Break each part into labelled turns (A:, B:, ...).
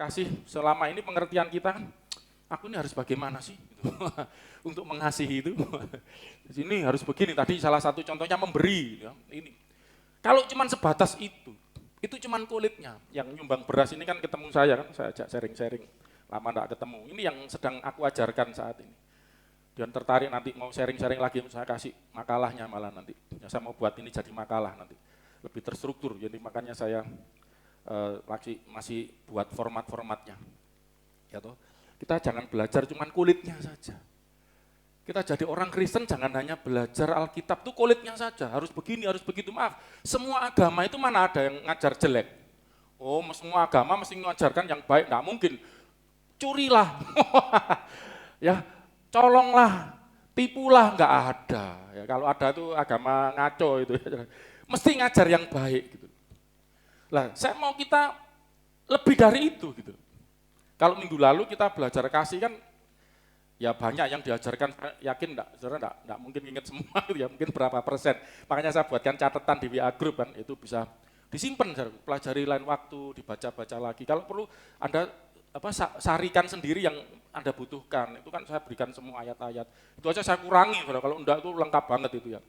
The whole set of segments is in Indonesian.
A: kasih selama ini pengertian kita kan, aku ini harus bagaimana sih gitu. Untuk mengasihi itu. Di sini harus begini, tadi salah satu contohnya memberi. Ya. Ini. Kalau cuma sebatas itu cuma kulitnya. Yang nyumbang beras ini kan ketemu saya kan, saya ajak sharing-sharing, lama enggak ketemu. Ini yang sedang aku ajarkan saat ini. Dan tertarik nanti mau sharing-sharing lagi, saya kasih makalahnya malah nanti. Ya, saya mau buat ini jadi makalah nanti, lebih terstruktur. Jadi makanya saya masih buat format-formatnya. Ya toh, kita jangan belajar cuma kulitnya saja. Kita jadi orang Kristen jangan hanya belajar Alkitab tuh kulitnya saja, harus begini, harus begitu. Maaf, semua agama itu mana ada yang ngajar jelek? Oh, semua agama mesti mengajarkan yang baik, nggak mungkin. Curilah, ya, colonglah, tipulah, nggak ada. Ya, kalau ada itu agama ngaco itu, mesti ngajar yang baik. Gitu. Lah, saya mau kita lebih dari itu. Gitu. Kalau minggu lalu kita belajar kasih kan, ya banyak yang diajarkan, yakin enggak mungkin ingat semua, ya mungkin berapa persen. Makanya saya buatkan catatan di WA Group kan, itu bisa disimpan, pelajari lain waktu, dibaca-baca lagi. Kalau perlu Anda sarikan sendiri yang Anda butuhkan, itu kan saya berikan semua ayat-ayat. Itu aja saya kurangi, kalau enggak itu lengkap banget itu ya.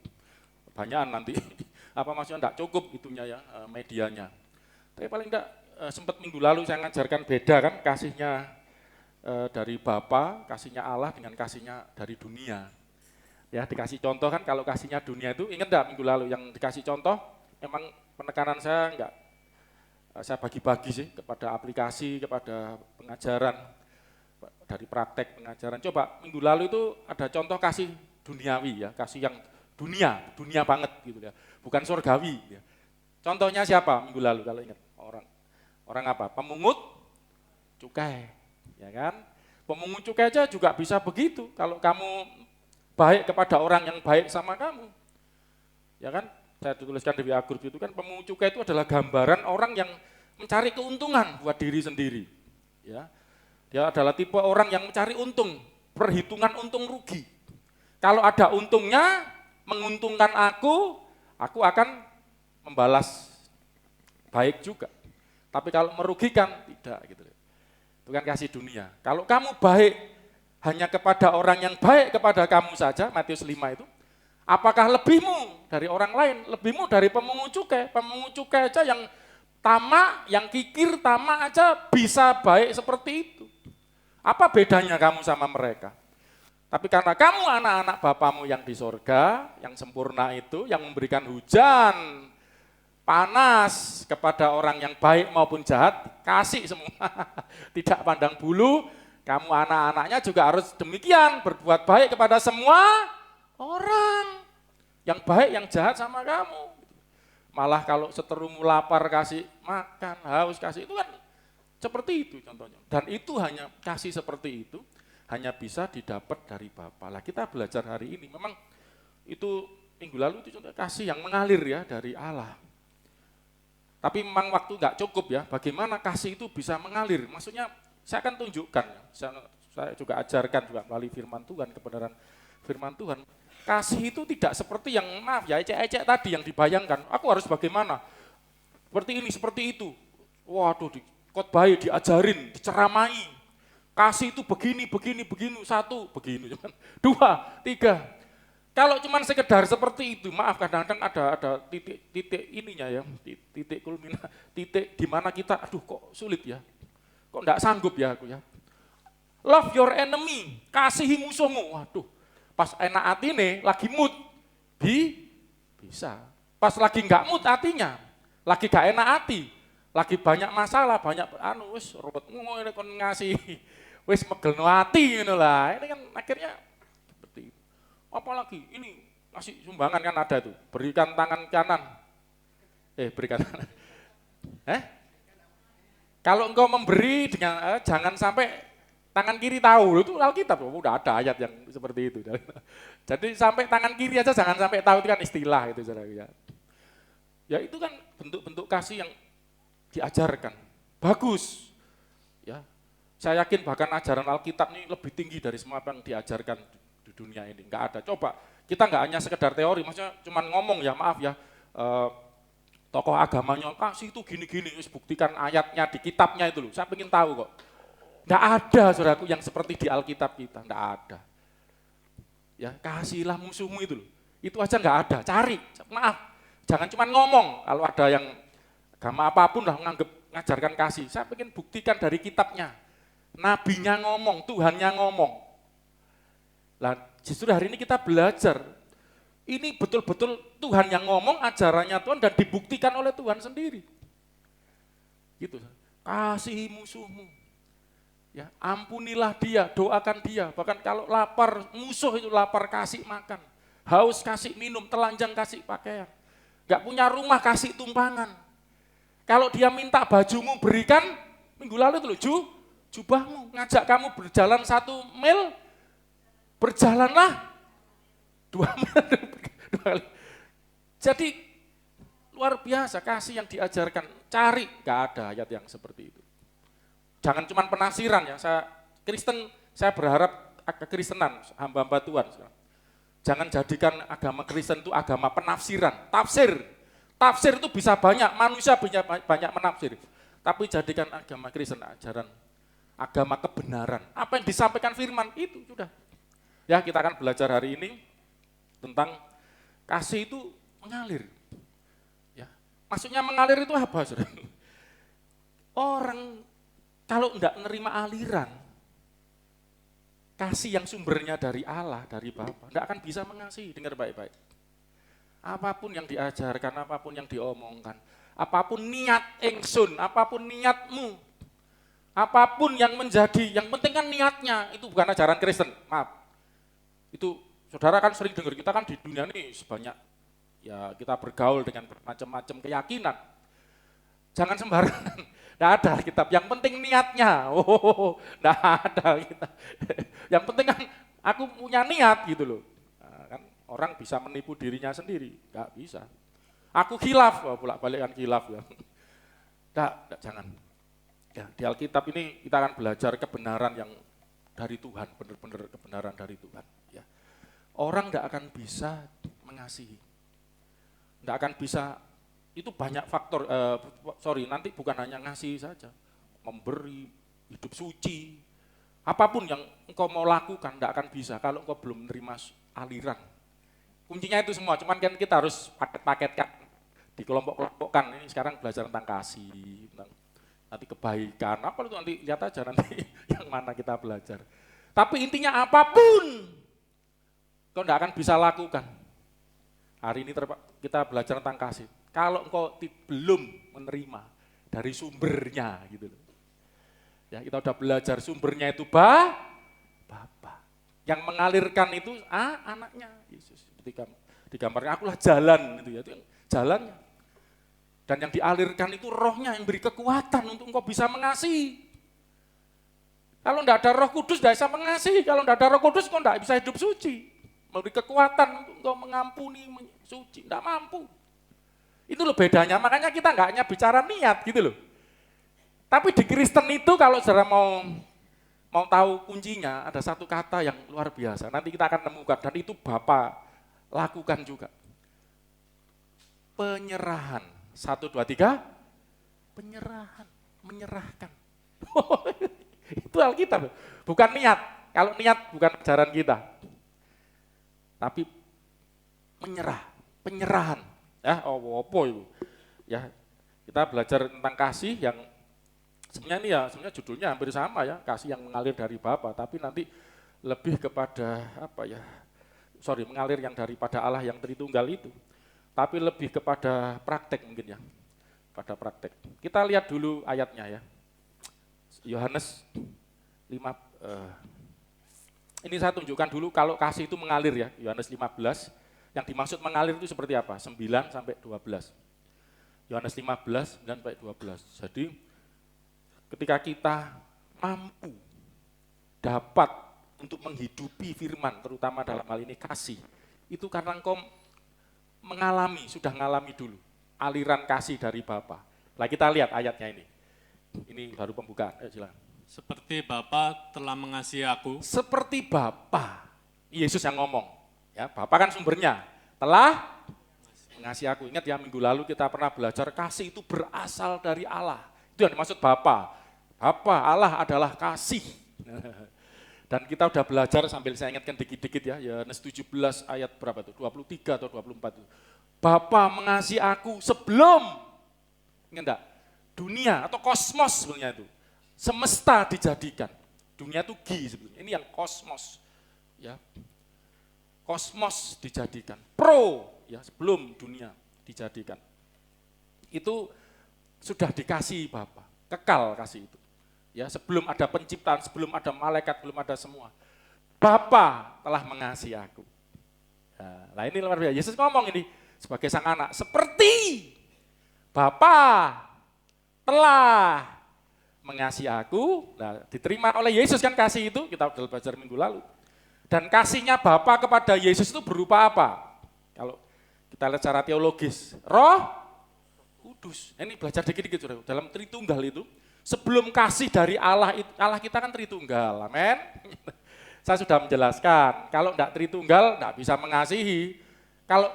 A: Banyakan nanti, maksudnya enggak cukup itunya ya, medianya. Tapi paling enggak, sempat minggu lalu saya ngajarkan beda kan, kasihnya dari Bapa, kasihnya Allah dengan kasihnya dari dunia. Ya, dikasih contoh kan kalau kasihnya dunia itu, ingat enggak minggu lalu yang dikasih contoh, memang penekanan saya enggak, saya bagi-bagi sih kepada aplikasi, kepada pengajaran, dari praktek pengajaran. Coba minggu lalu itu ada contoh kasih duniawi ya, kasih yang dunia banget gitu ya, bukan surgawi. Ya. Contohnya siapa minggu lalu kalau ingat? Orang apa? Pemungut cukai. Ya kan? Pemungut cukai aja juga bisa begitu. Kalau kamu baik kepada orang yang baik sama kamu. Ya kan? Saya tuliskan di WA Group itu kan pemungut cukai itu adalah gambaran orang yang mencari keuntungan buat diri sendiri. Ya. Dia adalah tipe orang yang mencari untung, perhitungan untung rugi. Kalau ada untungnya, menguntungkan aku akan membalas baik juga. Tapi kalau merugikan, tidak gitu. Itu kan kasih dunia. Kalau kamu baik hanya kepada orang yang baik kepada kamu saja, Matius 5 itu, apakah lebihmu dari orang lain? Lebihmu dari pemungut cukai? Pemungut cukai aja yang tamak, yang kikir, tamak aja bisa baik seperti itu. Apa bedanya kamu sama mereka? Tapi karena kamu anak-anak Bapamu yang di sorga, yang sempurna itu, yang memberikan hujan, panas kepada orang yang baik maupun jahat, kasih semua. Tidak pandang bulu, kamu anak-anaknya juga harus demikian, berbuat baik kepada semua orang. Yang baik, yang jahat sama kamu. Malah kalau seterumu lapar kasih makan, haus kasih, itu kan seperti itu contohnya. Dan itu hanya kasih seperti itu, hanya bisa didapat dari Bapa. Lah kita belajar hari ini, memang itu minggu lalu itu contoh kasih yang mengalir ya dari Allah. Tapi memang waktu nggak cukup ya, bagaimana kasih itu bisa mengalir. Maksudnya saya akan tunjukkan, saya juga ajarkan juga melalui firman Tuhan, kebenaran firman Tuhan. Kasih itu tidak seperti yang maaf ya, ecek-ecek tadi yang dibayangkan, aku harus bagaimana, seperti ini, seperti itu. Waduh, khotbah diajarin, diceramai. Kasih itu begini, satu, begini, dua, tiga. Kalau cuma sekedar seperti itu, maaf kadang-kadang ada titik ininya ya, titik kulminasi, titik di mana kita, aduh kok sulit ya, kok enggak sanggup ya aku ya. Love your enemy, kasihi musuhmu, waduh, pas enak hati nih, lagi mood, bisa. Pas lagi enggak mood hatinya, lagi gak enak hati, lagi banyak masalah, banyak wis robot ngono kon ngasih, wis megelno hati ngono lah. Ini kan akhirnya seperti itu. Apalagi ini kasih sumbangan kan ada tuh, berikan tangan kanan. Berikan kanan. Kalau engkau memberi dengan jangan sampai tangan kiri tahu, itu Alkitab udah ada ayat yang seperti itu. Jadi sampai tangan kiri aja jangan sampai tahu, itu kan istilah itu saudara ya. Ya itu kan bentuk-bentuk kasih yang diajarkan. Bagus. Ya. Saya yakin bahkan ajaran Alkitab ini lebih tinggi dari semua yang diajarkan di dunia ini. Enggak ada. Coba kita enggak hanya sekedar teori, maksudnya cuma ngomong ya, maaf ya. tokoh agamanya, kasih itu gini-gini, buktikan ayatnya di kitabnya itu loh. Saya pengen tahu kok. Nggak ada saudaraku yang seperti di Alkitab kita, nggak ada. Ya, kasihlah musuhmu itu loh. Itu aja nggak ada, cari. Maaf, jangan cuma ngomong. Kalau ada yang agama apapun lah ngajarkan kasih. Saya pengen buktikan dari kitabnya. Nabinya ngomong, Tuhannya ngomong. Lah, justru hari ini kita belajar. Ini betul-betul Tuhan yang ngomong, ajarannya Tuhan dan dibuktikan oleh Tuhan sendiri. Gitu. Kasihi musuhmu. Ya, ampunilah dia, doakan dia. Bahkan kalau lapar, musuh itu lapar kasih makan. Haus kasih minum, telanjang kasih pakaian. Enggak punya rumah kasih tumpangan. Kalau dia minta bajumu berikan, minggu lalu itu jubahmu. Ngajak kamu berjalan 1 mil, berjalanlah 2 kali. Jadi luar biasa kasih yang diajarkan. Cari, gak ada ayat yang seperti itu. Jangan cuma penafsiran ya. Saya Kristen, saya berharap kekristenan, hamba-hamba Tuhan. Jangan jadikan agama Kristen itu agama penafsiran, tafsir. Tafsir itu bisa banyak, manusia banyak menafsir. Tapi jadikan agama Kristen ajaran, agama kebenaran. Apa yang disampaikan firman itu sudah. Ya, kita akan belajar hari ini tentang kasih itu mengalir. Ya. Maksudnya mengalir itu apa, saudara? Orang kalau enggak menerima aliran, kasih yang sumbernya dari Allah, dari Bapa, enggak akan bisa mengasihi, dengar baik-baik. Apapun yang diajarkan, apapun yang diomongkan, apapun niat ingsun, apapun niatmu, apapun yang menjadi, yang penting kan niatnya, itu bukan ajaran Kristen, maaf. Itu saudara kan sering dengar, kita kan di dunia ini sebanyak, ya kita bergaul dengan bermacam-macam keyakinan. Jangan sembarangan, enggak ada kitab, yang penting niatnya, enggak ada kita. Yang penting kan aku punya niat gitu loh. Nah, kan orang bisa menipu dirinya sendiri, enggak bisa. Aku khilaf, bolak-balik kan khilaf ya. Enggak, jangan. Ya, di Alkitab ini kita akan belajar kebenaran yang dari Tuhan, benar-benar kebenaran dari Tuhan. Ya. Orang tidak akan bisa mengasihi, tidak akan bisa, itu banyak faktor, nanti bukan hanya ngasih saja, memberi, hidup suci, apapun yang engkau mau lakukan tidak akan bisa kalau engkau belum menerima aliran. Kuncinya itu semua, cuman kan kita harus paket-paketkan, di kelompok-kelompokkan. Ini sekarang belajar tentang kasih, tentang nanti kebaikan, apa itu nanti lihat aja nanti yang mana kita belajar. Tapi intinya apapun, kau tidak akan bisa lakukan. Hari ini kita belajar tentang kasih. Kalau engkau belum menerima dari sumbernya, gitu loh. Ya, kita udah belajar sumbernya itu Bapa. Yang mengalirkan itu anaknya Yesus. Digambarkan akulah jalan, itu ya, itu yang jalannya. Dan yang dialirkan itu rohnya yang beri kekuatan untuk engkau bisa mengasihi. Kalau tidak ada Roh Kudus tidak bisa mengasihi. Kalau tidak ada Roh Kudus engkau tidak bisa hidup suci. Memberi kekuatan untuk engkau mengampuni, suci. Tidak mampu. Itu loh bedanya. Makanya kita nggak hanya bicara niat gitu loh. Tapi di Kristen itu kalau saudara mau tahu kuncinya, ada satu kata yang luar biasa. Nanti kita akan temukan dan itu Bapa lakukan juga. Penyerahan. 1, 2, 3, penyerahan, menyerahkan. Itu Alkitab, bukan niat. Kalau niat bukan ajaran kita. Tapi penyerahan. Ya, apa itu? Ya, kita belajar tentang kasih yang sebenarnya judulnya hampir sama ya, kasih yang mengalir dari Bapa, tapi nanti lebih kepada mengalir yang daripada Allah yang Tritunggal itu. Tapi lebih kepada praktek mungkin ya, pada praktek. Kita lihat dulu ayatnya ya, Yohanes 5, ini saya tunjukkan dulu kalau kasih itu mengalir ya, Yohanes 15, yang dimaksud mengalir itu seperti apa, 9 sampai 12. Yohanes 15, 9 sampai 12. Jadi ketika kita mampu dapat untuk menghidupi firman, terutama dalam hal ini kasih, itu karena engkau sudah mengalami dulu aliran kasih dari Bapa. Nah, kita lihat ayatnya ini. Ini baru pembukaan. Silakan.
B: Seperti Bapa telah mengasihi aku.
A: Seperti Bapa. Yesus yang ngomong. Ya, Bapa kan sumbernya. Telah mengasihi aku. Ingat ya, minggu lalu kita pernah belajar kasih itu berasal dari Allah. Itu yang dimaksud Bapa. Bapa, Allah adalah kasih. Dan kita udah belajar sambil saya ingatkan dikit-dikit ya, Yohanes 17 ayat berapa itu? 23 atau 24 itu. Bapa mengasihi aku sebelum, ingat enggak? Dunia atau kosmos sebenarnya itu. Semesta dijadikan. Dunia itu sebetulnya. Ini yang kosmos. Ya. Kosmos dijadikan. Ya, sebelum dunia dijadikan. Itu sudah dikasih Bapa. Kekal kasih itu. Ya, sebelum ada penciptaan, sebelum ada malaikat, belum ada semua. Bapa telah mengasihi aku. Nah, ini luar biasa. Yesus ngomong ini sebagai sang anak, seperti Bapa telah mengasihi aku. Nah, diterima oleh Yesus kan kasih itu, kita sudah belajar minggu lalu. Dan kasihnya Bapa kepada Yesus itu berupa apa? Kalau kita lihat secara teologis, Roh Kudus. Ini belajar dikit-dikit Saudara. Dalam Tritunggal itu, sebelum kasih dari Allah, Allah kita kan Tritunggal, amin. Saya sudah menjelaskan, kalau enggak Tritunggal, enggak bisa mengasihi. Kalau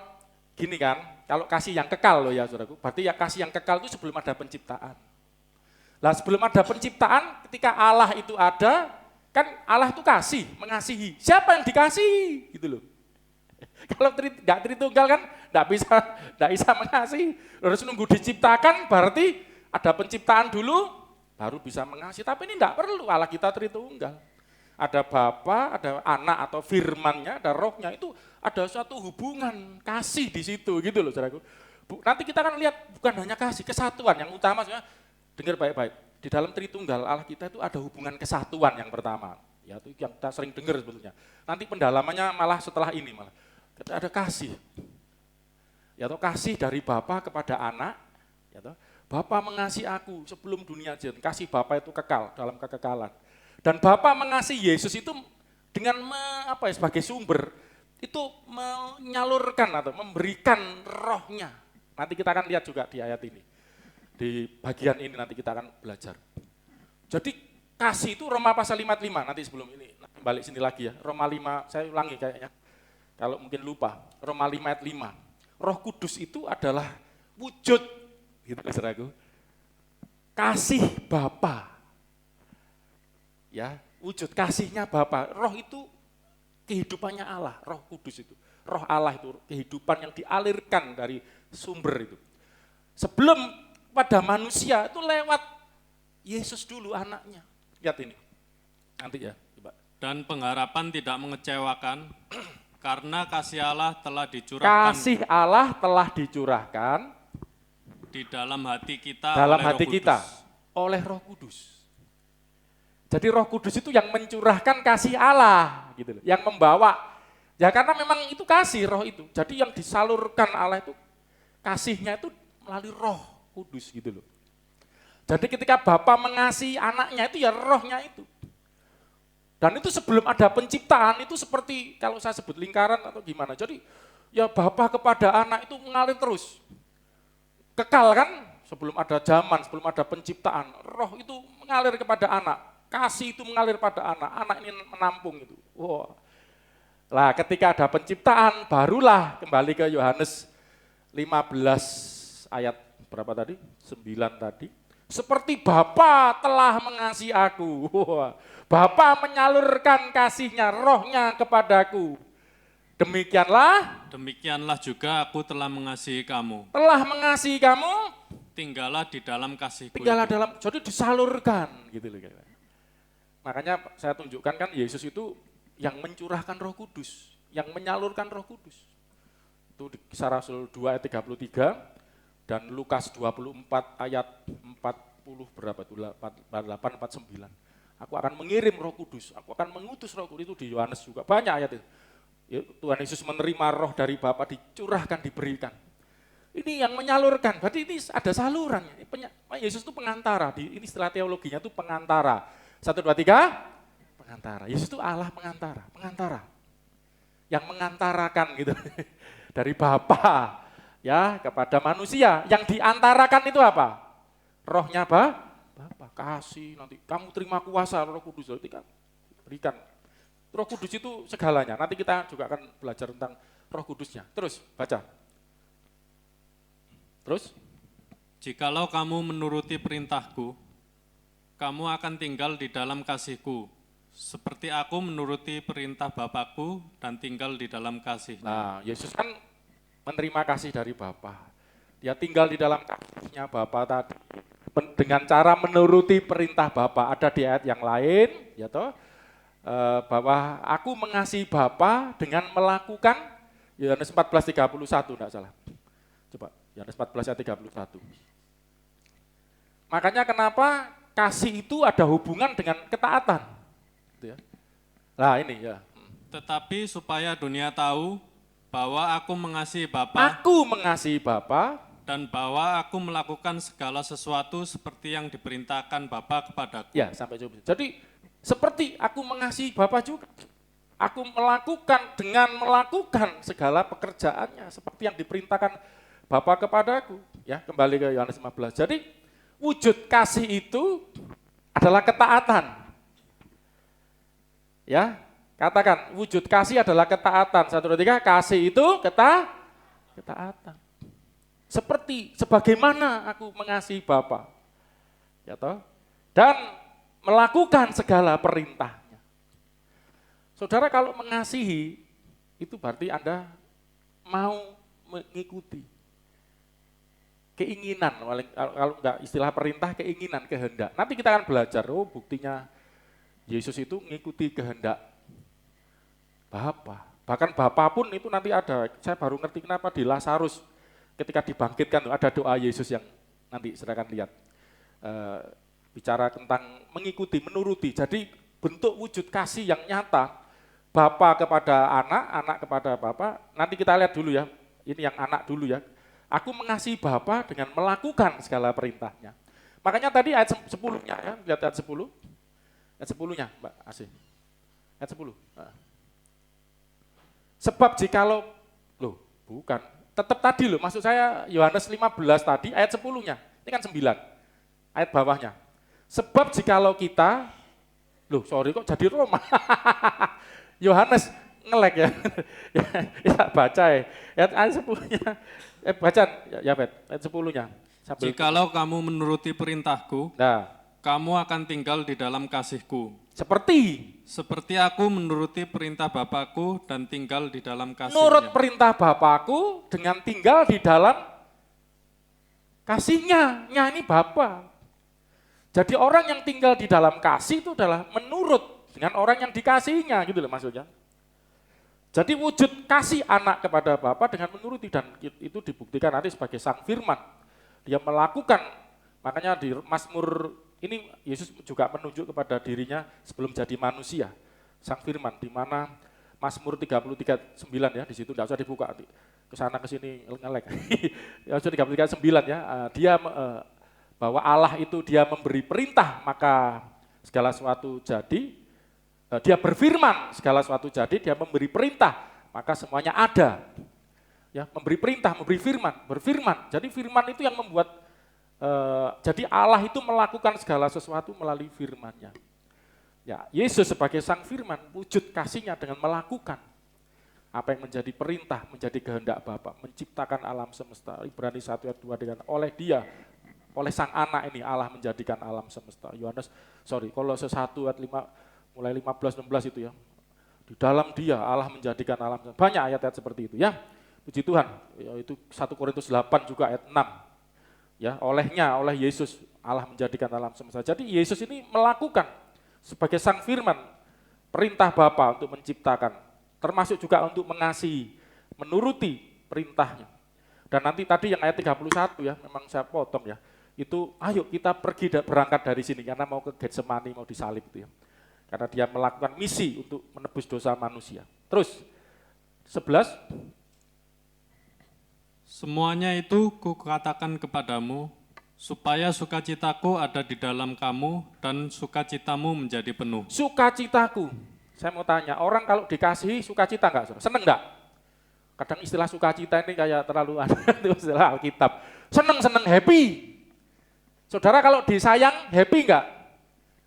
A: gini kan, kalau kasih yang kekal loh ya Saudaraku, berarti ya kasih yang kekal itu sebelum ada penciptaan. Lah sebelum ada penciptaan, ketika Allah itu ada, kan Allah itu kasih, mengasihi. Siapa yang dikasihi? Gitu loh. Kalau enggak Tritunggal kan enggak bisa mengasihi. Harus nunggu diciptakan, berarti ada penciptaan dulu, baru bisa mengasihi. Tapi ini enggak perlu, Allah kita Tritunggal. Ada Bapa, ada Anak atau firman-Nya, ada Roh-Nya, itu ada suatu hubungan kasih di situ gitu loh Saudaraku. Nanti kita akan lihat bukan hanya kasih, kesatuan yang utama sebenarnya. Dengar baik-baik, di dalam Tritunggal Allah kita itu ada hubungan kesatuan yang pertama. Ya, itu yang kita sering dengar sebetulnya. Nanti pendalamannya malah setelah ini malah. Ada kasih. Ya, atau kasih dari Bapa kepada Anak, ya, atau Bapa mengasihi aku sebelum dunia jadi. Kasih Bapa itu kekal dalam kekekalan. Dan Bapa mengasihi Yesus itu dengan sebagai sumber itu menyalurkan atau memberikan Roh-Nya. Nanti kita akan lihat juga di ayat ini. Di bagian ini nanti kita akan belajar. Jadi kasih itu Roma pasal 55, nanti sebelum ini balik sini lagi ya. Roma 5, saya ulangi kayaknya. Kalau mungkin lupa, Roma 5 ayat 5. Roh Kudus itu adalah wujud, gitu Saudaraku. Kasih Bapa. Ya, wujud kasihnya Bapa. Roh itu kehidupannya Allah, Roh Kudus itu. Roh Allah itu kehidupan yang dialirkan dari sumber itu. Sebelum pada manusia itu lewat Yesus dulu anaknya. Lihat ini. Nanti ya, coba.
B: Dan pengharapan tidak mengecewakan karena kasih Allah telah dicurahkan. Kasih
A: Allah telah dicurahkan
B: di dalam hati kita
A: oleh Roh Kudus. Jadi Roh Kudus itu yang mencurahkan kasih Allah gitu loh, yang membawa. Ya karena memang itu kasih Roh itu. Jadi yang disalurkan Allah itu kasihnya itu melalui Roh Kudus gitu loh. Jadi ketika Bapa mengasihi anaknya itu ya Roh-Nya itu. Dan itu sebelum ada penciptaan itu seperti kalau saya sebut lingkaran atau gimana. Jadi ya Bapa kepada anak itu mengalir terus. Kekal kan sebelum ada zaman, sebelum ada penciptaan. Roh itu mengalir kepada anak. Kasih itu mengalir pada anak. Anak ini menampung itu. Wow. Lah ketika ada penciptaan barulah kembali ke Yohanes 15 ayat berapa tadi? 9 tadi. Seperti Bapa telah mengasihi aku. Bapa menyalurkan kasihnya, Roh-Nya kepadaku.
B: Demikianlah juga aku telah mengasihi kamu.
A: Telah mengasihi kamu.
B: Tinggallah di dalam kasihku.
A: Jadi disalurkan gitu loh. Makanya saya tunjukkan kan Yesus itu yang mencurahkan Roh Kudus, yang menyalurkan Roh Kudus. Itu di Kisah Rasul 2 ayat 33. Dan Lukas 24 ayat 40 berapa itu? 849. Aku akan mengirim Roh Kudus, aku akan mengutus Roh Kudus, itu di Yohanes juga. Banyak ayat itu. Ya, Tuhan Yesus menerima roh dari Bapa, dicurahkan, diberikan. Ini yang menyalurkan, berarti ini ada salurannya. Yesus itu pengantara, ini istilah teologinya itu pengantara. 1, 2, 3, pengantara. Yesus itu Allah pengantara. Yang mengantarakan gitu. Dari Bapa. Ya, kepada manusia. Yang diantarakan itu apa? Rohnya Bapa, kasih nanti kamu terima kuasa Roh Kudus nanti kan berikan. Roh Kudus itu segalanya. Nanti kita juga akan belajar tentang Roh Kudusnya. Terus baca. Terus?
B: Jikalau kamu menuruti perintahku, kamu akan tinggal di dalam kasihku, seperti aku menuruti perintah Bapakku dan tinggal di dalam kasihnya.
A: Nah, Yesus kan menerima kasih dari Bapa. Dia tinggal di dalam kasihnya Bapa tadi dengan cara menuruti perintah Bapa. Ada di ayat yang lain, ya toh, bahwa aku mengasihi Bapa dengan melakukan Yohanes 14:31, enggak salah. Coba Yohanes 14 ayat 31. Makanya kenapa kasih itu ada hubungan dengan ketaatan. Gitu ya. Nah ini ya.
B: Tetapi supaya dunia tahu bahwa aku mengasihi Bapa
A: Aku mengasihi Bapa
B: dan bahwa aku melakukan segala sesuatu seperti yang diperintahkan Bapa kepadaku.
A: ya sampai coba. Jadi seperti aku mengasihi Bapa juga. Aku dengan melakukan segala pekerjaannya seperti yang diperintahkan Bapa kepadaku. Ya, kembali ke Yohanes 15. Jadi wujud kasih itu adalah ketaatan. Ya, katakan wujud kasih adalah ketaatan. 1, 2, 3, kasih itu ketaatan. Sebagaimana aku mengasihi Bapa. Ya toh? Dan melakukan segala perintahnya. Saudara kalau mengasihi itu berarti Anda mau mengikuti keinginan, kalau enggak istilah perintah, keinginan, kehendak. Nanti kita akan belajar, buktinya Yesus itu mengikuti kehendak Bapa. Bahkan Bapa pun itu nanti ada, saya baru ngerti kenapa di Lazarus ketika dibangkitkan ada doa Yesus yang nanti saudara akan lihat. Bicara tentang mengikuti, menuruti. Jadi bentuk wujud kasih yang nyata, Bapa kepada anak, anak kepada Bapa. Nanti kita lihat dulu ya, ini yang anak dulu ya. Aku mengasihi Bapa dengan melakukan segala perintahnya. Makanya tadi ayat 10-nya ya, lihat ayat 10. Ayat 10-nya, Mbak Asih. Ayat 10. Sebab jikalau, bukan. Tetap tadi maksud saya Yohanes 15 tadi, ayat 10-nya. Ini kan 9. Ayat bawahnya. Sebab jikalau kita, sorry kok jadi Roma. Yohanes ngelek ya. Ya baca ya. Ayat 10-nya. Baca ya Bet, ayat 10-nya.
B: Jikalau kamu menuruti perintahku, kamu akan tinggal di dalam kasihku.
A: Seperti
B: aku menuruti perintah Bapakku dan tinggal di dalam kasihnya.
A: Nurut perintah Bapakku dengan tinggal di dalam kasihnya. Ini Bapa. Jadi orang yang tinggal di dalam kasih itu adalah menurut dengan orang yang dikasihinya, gitu loh maksudnya. Jadi wujud kasih anak kepada Bapa dengan menuruti, dan itu dibuktikan nanti sebagai sang firman. Dia melakukan, makanya di Mazmur ini Yesus juga menunjuk kepada dirinya sebelum jadi manusia. Sang firman, di mana Mazmur 33:9 ya, di situ enggak usah dibuka, ke sana ke sini ngelek. Ya 33:9 ya, dia bahwa Allah itu dia memberi perintah maka segala sesuatu jadi. Dia berfirman, segala sesuatu jadi, dia memberi perintah, maka semuanya ada. Ya, memberi perintah, memberi firman, berfirman. Jadi firman itu yang membuat, jadi Allah itu melakukan segala sesuatu melalui firman-Nya. Ya, Yesus sebagai sang firman, wujud kasihnya dengan melakukan apa yang menjadi perintah, menjadi kehendak Bapa, menciptakan alam semesta. Ibrani 1 ayat 2 dengan oleh dia, oleh sang anak ini Allah menjadikan alam semesta. Kolose 1 ayat 5, mulai 15-16 itu ya. Di dalam dia Allah menjadikan alam semesta. Banyak ayat-ayat seperti itu ya. Puji Tuhan. Ya, itu 1 Korintus 8 juga ayat 6. Ya, oleh Yesus Allah menjadikan alam semesta. Jadi Yesus ini melakukan sebagai sang firman perintah Bapa untuk menciptakan, termasuk juga untuk mengasihi, menuruti perintahnya. Dan nanti tadi yang ayat 31 ya, memang saya potong ya. Itu ayo kita pergi berangkat dari sini karena mau ke Getsemani, mau disalib itu ya. Karena dia melakukan misi untuk menebus dosa manusia. Terus, 11.
B: Semuanya itu kukatakan kepadamu, supaya sukacitaku ada di dalam kamu dan sukacitamu menjadi penuh.
A: Sukacitaku. Saya mau tanya, orang kalau dikasihi sukacita enggak? Seneng enggak? Kadang istilah sukacita ini kayak terlalu itu istilah Alkitab. Seneng, happy. Saudara kalau disayang, happy enggak?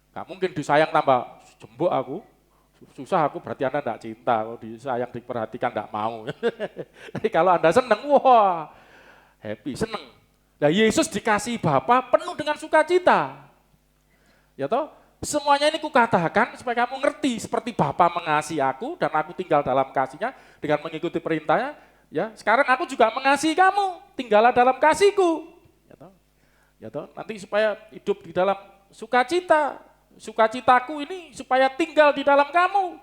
A: Enggak mungkin disayang tambah jembok aku, susah aku berarti Anda enggak cinta, kalau disayang diperhatikan enggak mau. Tapi kalau Anda seneng, wah happy, seneng. Nah, Yesus dikasih Bapa penuh dengan sukacita. Ya toh, semuanya ini kukatakan supaya kamu ngerti seperti Bapa mengasihi aku dan aku tinggal dalam kasihnya dengan mengikuti perintahnya. Ya, sekarang aku juga mengasihi kamu, tinggallah dalam kasihku. Ya toh, nanti supaya hidup di dalam sukacita. Sukacitaku ini supaya tinggal di dalam kamu.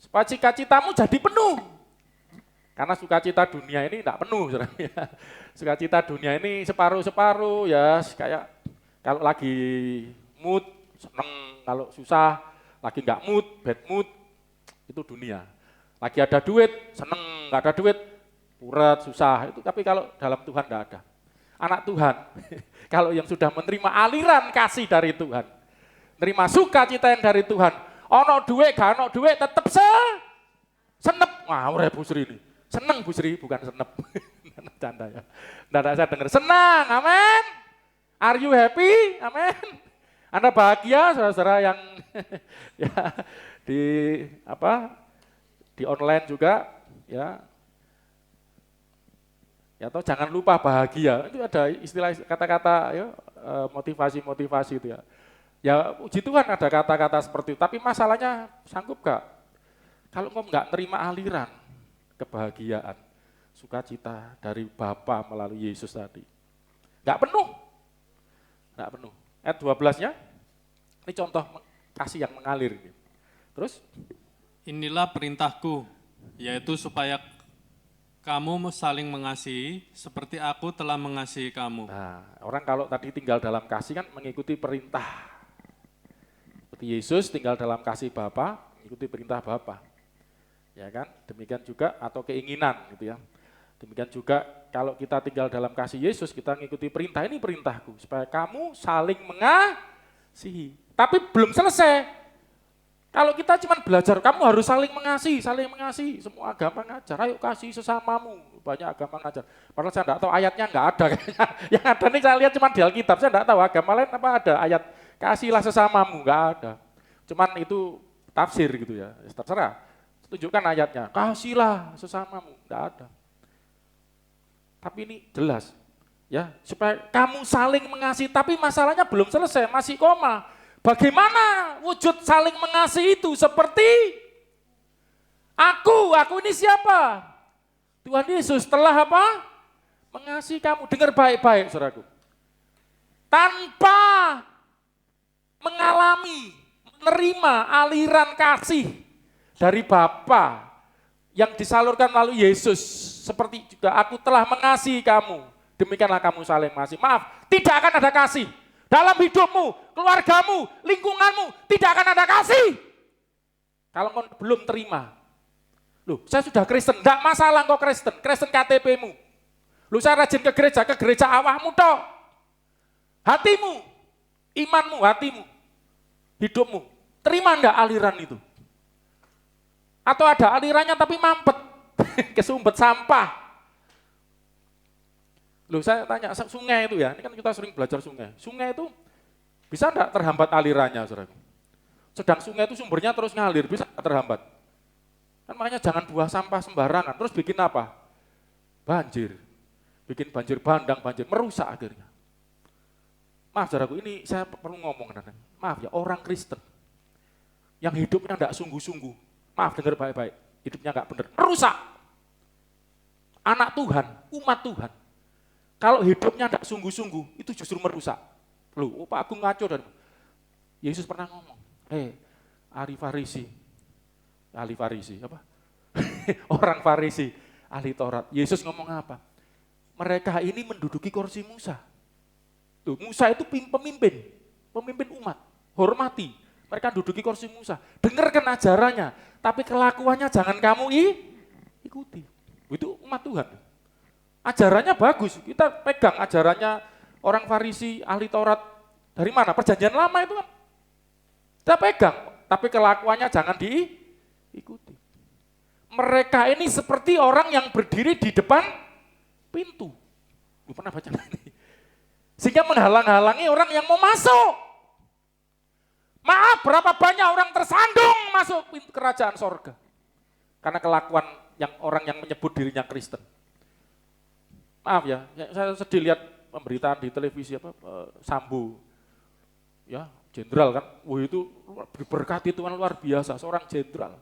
A: Supaya cita-citamu jadi penuh. Karena sukacita dunia ini tidak penuh. Sukacita dunia ini separuh-separuh ya, kayak kalau lagi mood, seneng, kalau susah, lagi nggak mood, bad mood, itu dunia. Lagi ada duit, seneng, nggak ada duit, purat, susah. Itu tapi kalau dalam Tuhan nggak ada. Anak Tuhan, kalau yang sudah menerima aliran kasih dari Tuhan, nerima sukacita yang dari Tuhan, ono duit, gak ono duit, tetap senep. Wah, udah Bu Sri ini. Seneng Bu Sri, bukan senep. Canda ya. Nggak saya dengar. Senang, amin. Are you happy? Amin. Anda bahagia, saudara-saudara yang ya, di di online juga, ya. Ya, atau jangan lupa bahagia. Itu ada istilah kata-kata ya, motivasi-motivasi itu ya. Ya puji Tuhan ada kata-kata seperti itu, tapi masalahnya sanggup gak? Kalau kamu nggak terima aliran kebahagiaan, sukacita dari Bapa melalui Yesus tadi, nggak penuh. Nggak penuh. Ayat 12-nya, ini contoh kasih yang mengalir. Terus?
B: Inilah perintahku, yaitu supaya kamu saling mengasihi seperti aku telah mengasihi kamu.
A: Nah, orang kalau tadi tinggal dalam kasih kan mengikuti perintah. Seperti Yesus tinggal dalam kasih Bapa, ikuti perintah Bapa. Ya kan? Demikian juga atau keinginan gitu ya. Demikian juga kalau kita tinggal dalam kasih Yesus, kita mengikuti perintah, ini perintahku supaya kamu saling mengasihi. Tapi belum selesai. Kalau kita cuma belajar, kamu harus saling mengasihi, saling mengasihi. Semua agama ngajar, ayo kasih sesamamu. Banyak agama ngajar. Padahal saya tidak tahu ayatnya, nggak ada kayaknya. Yang ada nih saya lihat cuma di Alkitab, saya tidak tahu agama lain apa ada ayat kasihlah sesamamu, nggak ada. Cuman itu tafsir gitu ya, terserah. Tunjukkan ayatnya, kasihlah sesamamu, nggak ada. Tapi ini jelas, ya supaya kamu saling mengasihi. Tapi masalahnya belum selesai, masih koma. Bagaimana wujud saling mengasihi itu? Seperti aku ini siapa? Tuhan Yesus telah apa? Mengasihi kamu. Dengar baik-baik, saudaraku. Tanpa mengalami, menerima aliran kasih dari Bapa yang disalurkan melalui Yesus, seperti juga aku telah mengasihi kamu, demikianlah kamu saling mengasihi. Maaf, tidak akan ada kasih dalam hidupmu, keluargamu, lingkunganmu, tidak akan ada kasih kalau kau belum terima. Loh, saya sudah Kristen, enggak masalah kau Kristen, Kristen KTP-mu. Loh, saya rajin ke gereja awakmu toh. Hatimu, imanmu, hatimu, hidupmu, terima enggak aliran itu? Atau ada alirannya tapi mampet, kesumpet sampah. Loh, saya tanya, sungai itu ya, ini kan kita sering belajar sungai. Sungai itu bisa enggak terhambat alirannya, saudara? Sedang sungai itu sumbernya terus ngalir, bisa enggak terhambat? Kan makanya jangan buang sampah sembarangan, terus bikin apa? Banjir. Bikin banjir bandang, banjir, merusak akhirnya. Maaf saudaraku, ini saya perlu ngomong. Maaf ya, orang Kristen yang hidupnya enggak sungguh-sungguh, maaf dengar baik-baik, hidupnya enggak benar, merusak. Anak Tuhan, umat Tuhan, kalau hidupnya enggak sungguh-sungguh, itu justru merusak. Loh, Pak Agung ngaco dan Yesus pernah ngomong, ahli Farisi, apa? Orang Farisi, ahli Taurat. Yesus ngomong apa? Mereka ini menduduki kursi Musa. Tuh, Musa itu pemimpin umat, hormati. Mereka duduki kursi Musa. Dengarkan ajarannya, tapi kelakuannya jangan kamu ikuti. Itu umat Tuhan. Ajarannya bagus, kita pegang ajarannya orang Farisi, ahli Taurat. Dari mana? Perjanjian Lama itu kan. Kita pegang, tapi kelakuannya jangan diikuti. Mereka ini seperti orang yang berdiri di depan pintu. Lu pernah baca ini? Sehingga menghalang-halangi orang yang mau masuk. Maaf, berapa banyak orang tersandung masuk pintu kerajaan sorga. Karena kelakuan yang orang yang menyebut dirinya Kristen. Maaf ya, saya sedih lihat pemberitaan di televisi Sambo, ya jenderal kan, wah itu diberkati Tuhan luar biasa, seorang jenderal,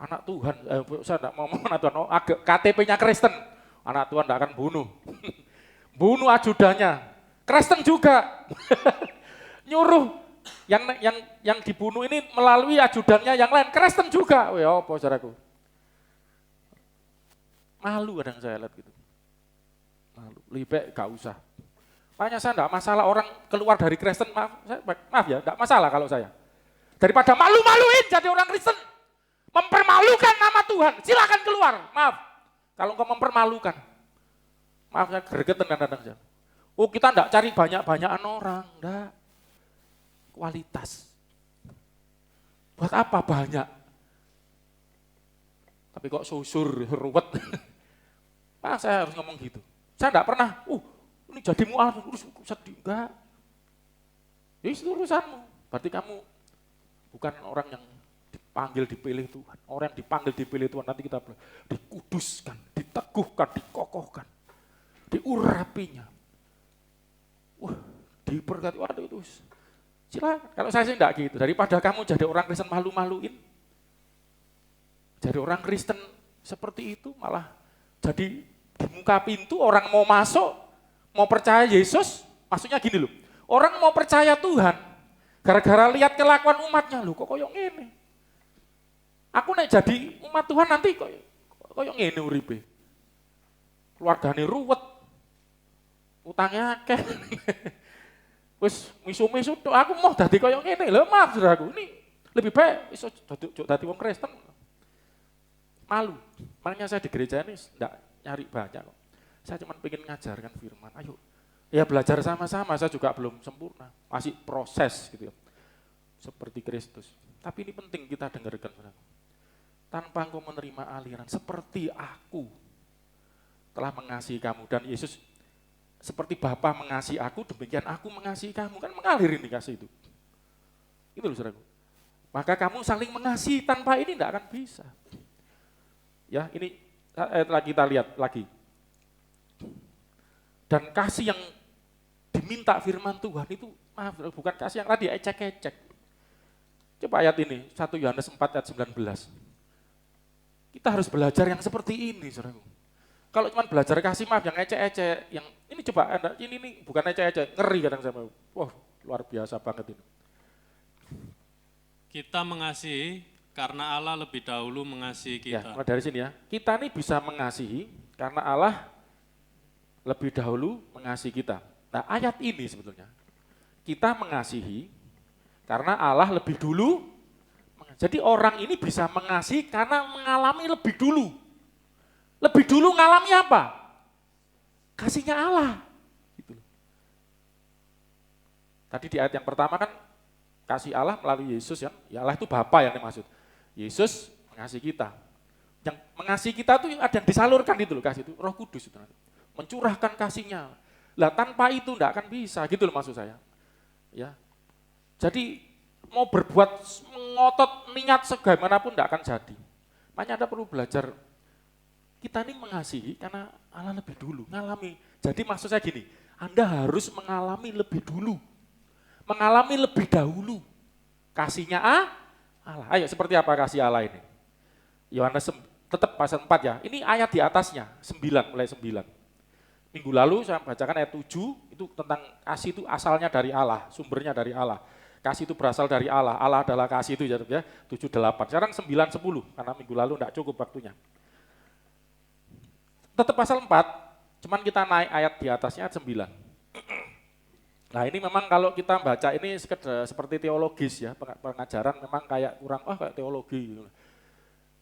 A: anak Tuhan, saya tidak mau anak Tuhan, KTP-nya Kristen, anak Tuhan tidak akan bunuh, bunuh ajudannya, Kristen juga, nyuruh yang dibunuh ini melalui ajudannya yang lain, Kristen juga, wah apa saudaraku, malu kadang saya lihat gitu, malu, lebih baik gak usah. Makanya saya enggak masalah orang keluar dari Kristen, maaf ya, enggak masalah kalau saya. Daripada malu-maluin jadi orang Kristen, mempermalukan nama Tuhan, silakan keluar, maaf. Kalau engkau mempermalukan, maaf saya gregetan kadang-kadang. Oh kita enggak cari banyak-banyakan orang, enggak. Kualitas. Buat apa banyak? Tapi kok susur, ruwet. Maaf saya harus ngomong gitu. Saya enggak pernah, ini jadi mu'alaf, sedih, enggak. Itu urusanmu, berarti kamu bukan orang yang dipanggil, dipilih Tuhan. Orang yang dipanggil, dipilih Tuhan, nanti kita dikuduskan, diteguhkan, dikokohkan, diurapinya. Wah, diberkati, waduh itu. Silakan, kalau saya sih enggak gitu, daripada kamu jadi orang Kristen malu-maluin, jadi orang Kristen seperti itu malah jadi di muka pintu orang mau masuk, mau percaya Yesus, maksudnya gini loh, orang mau percaya Tuhan, gara-gara lihat kelakuan umatnya, loh kok koyok ngene. Aku nek jadi umat Tuhan nanti koyok ngene uripe. Keluargane ruwet, utangnya akeh. Wis misu-misu tok, aku mau dadi koyok ngene, lho maaf saudaraku, ini lebih baik iso dadi wong Kristen. Malu, makanya saya di gereja ini enggak nyari banyak kok. Saya cuma pengen ngajarkan firman, ayo ya belajar sama-sama, saya juga belum sempurna, masih proses gitu ya, seperti Kristus. Tapi ini penting kita dengarkan, saudara. Tanpa engkau menerima aliran, seperti aku telah mengasihi kamu, dan Yesus seperti Bapa mengasihi aku, demikian aku mengasihi kamu, kan mengalir ini kasih itu. Itu loh saudara. Maka kamu saling mengasihi, tanpa ini tidak akan bisa. Ya ini kita lihat lagi. Dan kasih yang diminta firman Tuhan itu, maaf, bukan kasih yang tadi ecek-ecek. Coba ayat ini, 1 Yohanes 4 ayat 19. Kita harus belajar yang seperti ini, saudaraku. Kalau cuma belajar kasih maaf yang ecek-ecek, yang ini coba, ini bukan ecek-ecek, ngeri kadang sama. Wah, luar biasa banget ini.
B: Kita mengasihi karena Allah lebih dahulu mengasihi kita.
A: Ya, mulai dari sini ya. Kita ini bisa mengasihi karena Allah lebih dahulu mengasihi kita. Nah ayat ini sebetulnya, kita mengasihi karena Allah lebih dulu. Jadi orang ini bisa mengasihi karena mengalami lebih dulu. Lebih dulu ngalami apa? Kasihnya Allah. Gitu. Tadi di ayat yang pertama kan, kasih Allah melalui Yesus ya. Ya Allah itu Bapa yang dimaksud. Yesus mengasihi kita. Yang mengasihi kita tuh ada yang disalurkan itu loh, kasih itu, Roh Kudus itu nanti. Mencurahkan kasihnya. Lah tanpa itu enggak akan bisa, gitu loh maksud saya. Ya. Jadi mau berbuat ngotot niat segaimanapun enggak akan jadi. Makanya Anda perlu belajar. Kita ini mengasihi karena Allah lebih dulu ngalami. Jadi maksud saya gini, Anda harus mengalami lebih dulu. Mengalami lebih dahulu. Kasihnya Allah. Ayo seperti apa kasih Allah ini? Yohanes tetap pasal 4 ya. Ini ayat di atasnya, 9 mulai 9. Minggu lalu saya bacakan ayat 7, itu tentang kasih itu asalnya dari Allah, sumbernya dari Allah. Kasih itu berasal dari Allah, Allah adalah kasih itu ya, 7, 8. Sekarang 9, 10, karena minggu lalu enggak cukup waktunya. Tetap pasal 4, cuman kita naik ayat di atasnya ayat 9. Nah ini memang kalau kita baca ini seperti teologis ya, pengajaran memang kayak kurang, kayak teologi gitu.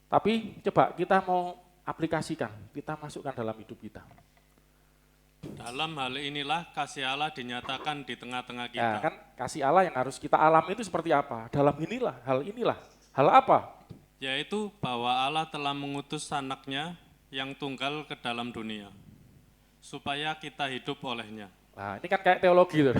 A: Tapi coba kita mau aplikasikan, kita masukkan dalam hidup kita.
B: Dalam hal inilah kasih Allah dinyatakan di tengah-tengah kita.
A: Ya kan kasih Allah yang harus kita alami itu seperti apa? Dalam hal inilah, hal apa?
B: Yaitu bahwa Allah telah mengutus anaknya yang tunggal ke dalam dunia, supaya kita hidup olehnya.
A: Nah ini kan kayak teologi tuh.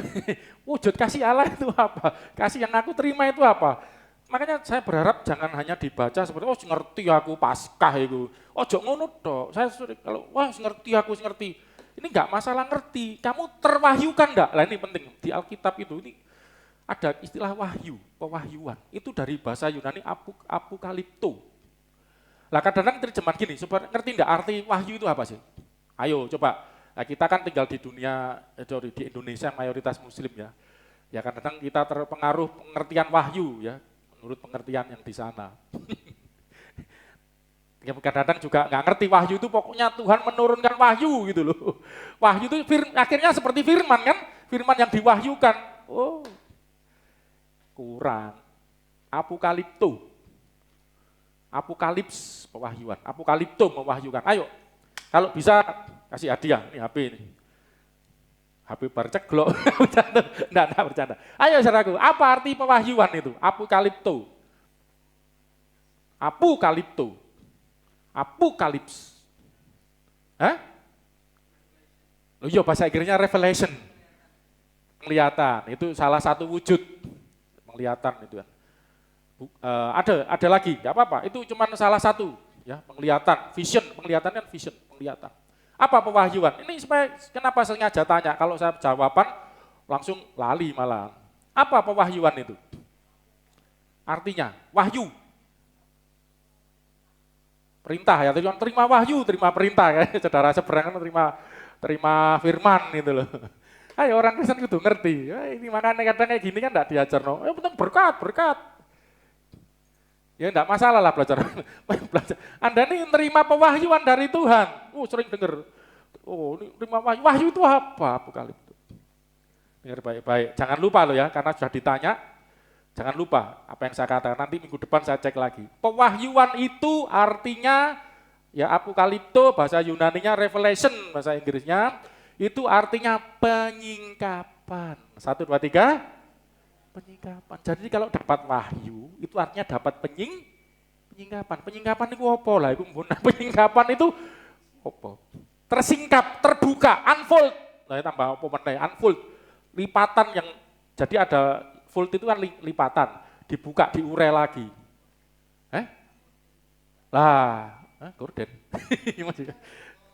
A: Wujud kasih Allah itu apa? Kasih yang aku terima itu apa? Makanya saya berharap jangan hanya dibaca seperti, ngerti aku Paskah itu. Ojo ngono tok. Saya kalau ngerti aku ngerti. Ini enggak masalah ngerti, kamu terwahyukan enggak? Lah ini penting, di Alkitab itu ini ada istilah wahyu, pewahyuan. Itu dari bahasa Yunani apokalipto. Lah kadang-kadang terjemahan gini, supaya ngerti enggak arti wahyu itu apa sih? Ayo coba, nah, kita kan tinggal di dunia, di Indonesia mayoritas muslim ya. Ya kadang-kadang kita terpengaruh pengertian wahyu ya, menurut pengertian yang di sana. Kadang-kadang juga nggak ngerti wahyu itu pokoknya Tuhan menurunkan wahyu gitu loh. Wahyu itu akhirnya seperti firman kan, firman yang diwahyukan. Oh, kurang. Apokalipto, apokalips pewahyuan, apokalipto mewahyukan. Ayo, kalau bisa kasih hadiah, ini HP ini. HP barceglok, enggak bercanda. Ayo saudaraku, apa arti pewahyuan itu? Apokalipto. Apokalipto. Apokalips. Hah? Oh iya bahasa Inggrisnya revelation. Penglihatan, itu salah satu wujud penglihatan itu kan. Ada lagi, enggak apa-apa. Itu cuma salah satu ya, penglihatan, vision, penglihatan kan vision, penglihatan. Apa pewahyuan? Ini supaya kenapa sengaja tanya, kalau saya jawaban langsung lali malah. Apa pewahyuan itu? Artinya, wahyu. Perintah ya, terima wahyu, terima perintah ya, saudara seberang terima firman gitu loh. Ayo orang Kristen itu ngerti, ini makanya kadang kayak gini kan enggak diajar, no. Penting berkat. Ya enggak masalah lah belajar. Anda nih terima pewahyuan dari Tuhan, sering dengar, ini terima wahyu, wahyu itu apa? Apokalipto. Dengar baik-baik, jangan lupa loh ya, karena sudah ditanya. Jangan lupa apa yang saya katakan, nanti minggu depan saya cek lagi. Pewahyuan itu artinya, ya apokalipto, bahasa Yunaninya revelation, bahasa Inggrisnya, itu artinya penyingkapan. 1, 2, 3, penyingkapan. Jadi kalau dapat wahyu, itu artinya dapat penyingkapan. Penyingkapan itu apa lah? Penyingkapan itu apa? Tersingkap, terbuka, unfold. Nah, tambah apa meneh? Unfold. Lipatan yang, jadi ada fold itu kan lipatan, dibuka, diurai lagi. Gorden.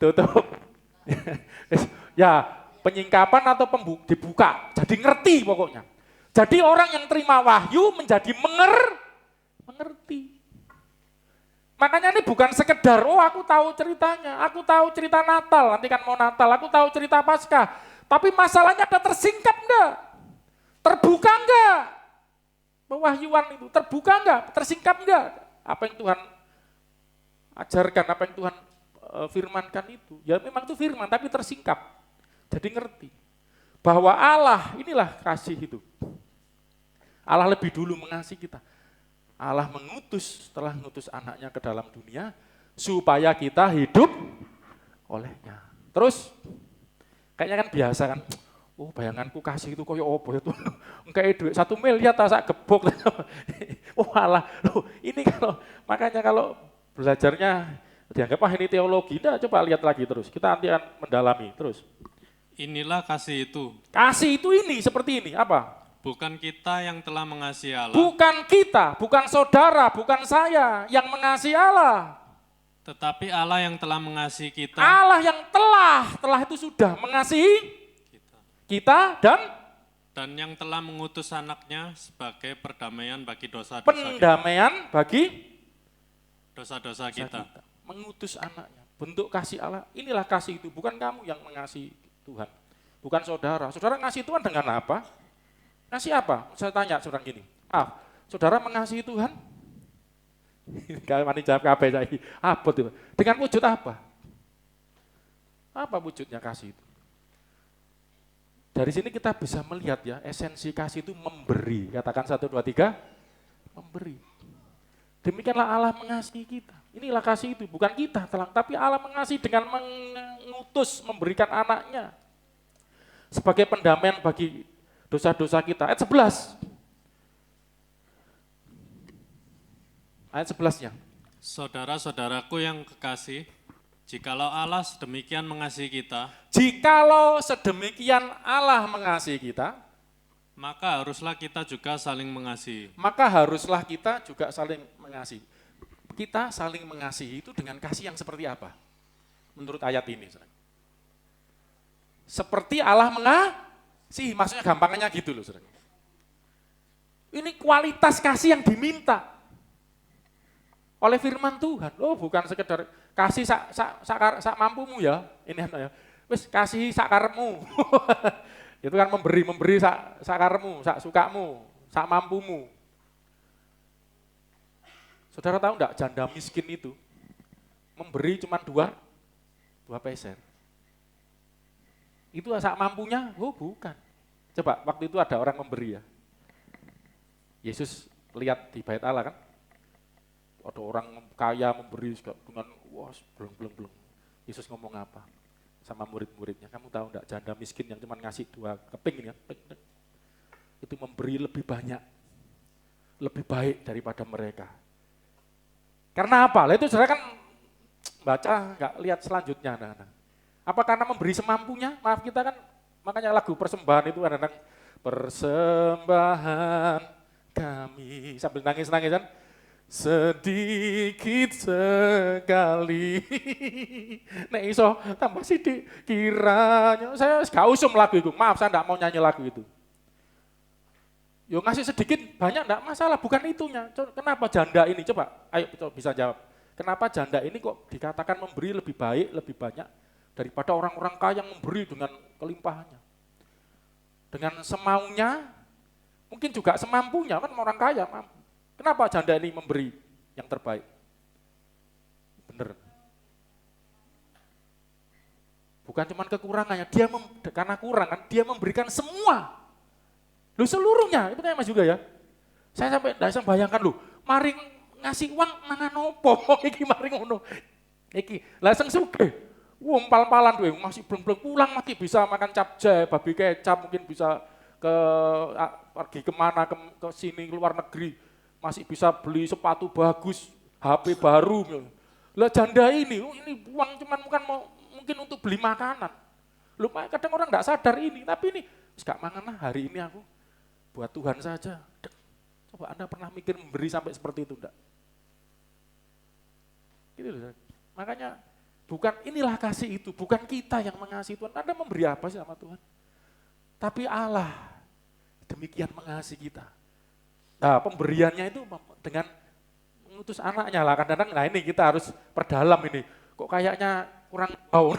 A: Tutup. Ya, penyingkapan atau dibuka, jadi ngerti pokoknya. Jadi orang yang terima wahyu menjadi mengerti. Makanya ini bukan sekedar, aku tahu ceritanya, aku tahu cerita Natal, nanti kan mau Natal, aku tahu cerita Paskah. Tapi masalahnya ada tersingkap enggak? Terbuka enggak? Pewahyuan itu terbuka enggak? Tersingkap enggak? Apa yang Tuhan ajarkan, apa yang Tuhan firmankan itu. Ya memang itu firman, tapi tersingkap. Jadi ngerti. Bahwa Allah, inilah kasih itu. Allah lebih dulu mengasihi kita. Allah setelah mengutus anaknya ke dalam dunia, supaya kita hidup olehnya. Terus, kayaknya kan biasa kan, bayanganku kasih itu koyo opo itu. Engke duit 1 miliar tak sak gebok. Walah, ini makanya kalau belajarnya dianggap ini teologi, coba lihat lagi terus. Kita nanti akan mendalami terus.
B: Inilah kasih itu.
A: Kasih itu ini seperti ini, apa?
B: Bukan kita yang telah mengasihi Allah.
A: Bukan kita, bukan saudara, bukan saya yang mengasihi Allah.
B: Tetapi Allah yang telah mengasihi kita.
A: Allah yang telah itu sudah mengasihi kita dan
B: yang telah mengutus anaknya sebagai perdamaian bagi dosa-dosa
A: pendamaian bagi
B: dosa-dosa kita.
A: Mengutus anaknya, bentuk kasih Allah. Inilah kasih itu, bukan kamu yang mengasihi Tuhan, bukan saudara. Saudara ngasih Tuhan dengan apa? Ngasih apa? Saya tanya saudara gini, saudara mengasihi Tuhan? Kalau mani jawab kabeh saiki, apa itu? Dengan wujud apa? Apa wujudnya kasih itu? Dari sini kita bisa melihat ya, esensi kasih itu memberi. Katakan 1, 2, 3, memberi. Demikianlah Allah mengasihi kita. Inilah kasih itu, bukan kita telang, tapi Allah mengasihi dengan mengutus, memberikan anaknya. Sebagai pendamaian bagi dosa-dosa kita. Ayat 11. Ayat 11-nya.
B: Saudara-saudaraku yang kekasih, jikalau Allah sedemikian mengasihi kita,
A: jikalau sedemikian Allah mengasihi kita,
B: maka haruslah kita juga saling mengasihi.
A: Maka haruslah kita juga saling mengasihi. Kita saling mengasihi itu dengan kasih yang seperti apa? Menurut ayat ini. seperti Allah mengasihi. Maksudnya gampangnya gitu loh, saudara. Ini kualitas kasih yang diminta oleh firman Tuhan. Oh, bukan sekedar kasih sak mampumu ya. Ini ya. Wis kasih sak karepmu. Itu kan memberi sak karepmu, sak sukamu, sak mampumu. Saudara tahu enggak janda miskin itu memberi cuma dua peser. Itu sak mampunya? Oh, bukan. Coba waktu itu ada orang memberi ya. Yesus lihat di bait Allah kan, ada orang kaya memberi dengan wah belum. Yesus ngomong apa sama murid-muridnya? Kamu tahu enggak janda miskin yang cuma ngasih 2 keping ya, itu memberi lebih banyak, lebih baik daripada mereka. Karena apa? Lah itu saudara kan baca nggak lihat selanjutnya. Nah. Apa karena memberi semampunya? Maaf kita kan makanya lagu persembahan itu kadang-kadang persembahan kami sambil nangis-nangis kan, sedikit sekali. Nek iso tambah sidik kiranya. Saya gak usum lagu itu. Maaf saya enggak mau nyanyi lagu itu. Yo ngasih sedikit banyak enggak masalah, bukan itunya. Kenapa janda ini? Coba ayo kita bisa jawab. Kenapa janda ini kok dikatakan memberi lebih baik, lebih banyak daripada orang-orang kaya yang memberi dengan kelimpahannya. Dengan semaunya, mungkin juga semampunya, kan orang kaya mampu. Kenapa janda ini memberi yang terbaik? Bener. Bukan cuma kekurangannya, karena kurang kan, dia memberikan semua. Lu seluruhnya, itu kayak Mas juga ya. Saya sampai enggak bisa bayangkan lu, mari ngasih uang mangan opo, iki mari ngono. Iki, lah sing sugih. Wong pal-palan duwe masih belum pulang mati bisa makan capcay, babi kecap, mungkin bisa pergi kemana ke sini luar negeri masih bisa beli sepatu bagus, HP baru. Lah janda ini uang cuman mungkin untuk beli makanan. Lumayan kadang orang enggak sadar ini, tapi ini gak mangan hari ini aku buat Tuhan saja. Coba Anda pernah mikir memberi sampai seperti itu enggak? Gitu loh. Makanya bukan inilah kasih itu, bukan kita yang mengasihi Tuhan. Anda memberi apa sih sama Tuhan? Tapi Allah demikian mengasihi kita. Nah, pemberiannya itu dengan mengutus anaknya lah. Kadang-kadang, nah ini kita harus perdalam ini. Kok kayaknya kurang tahu.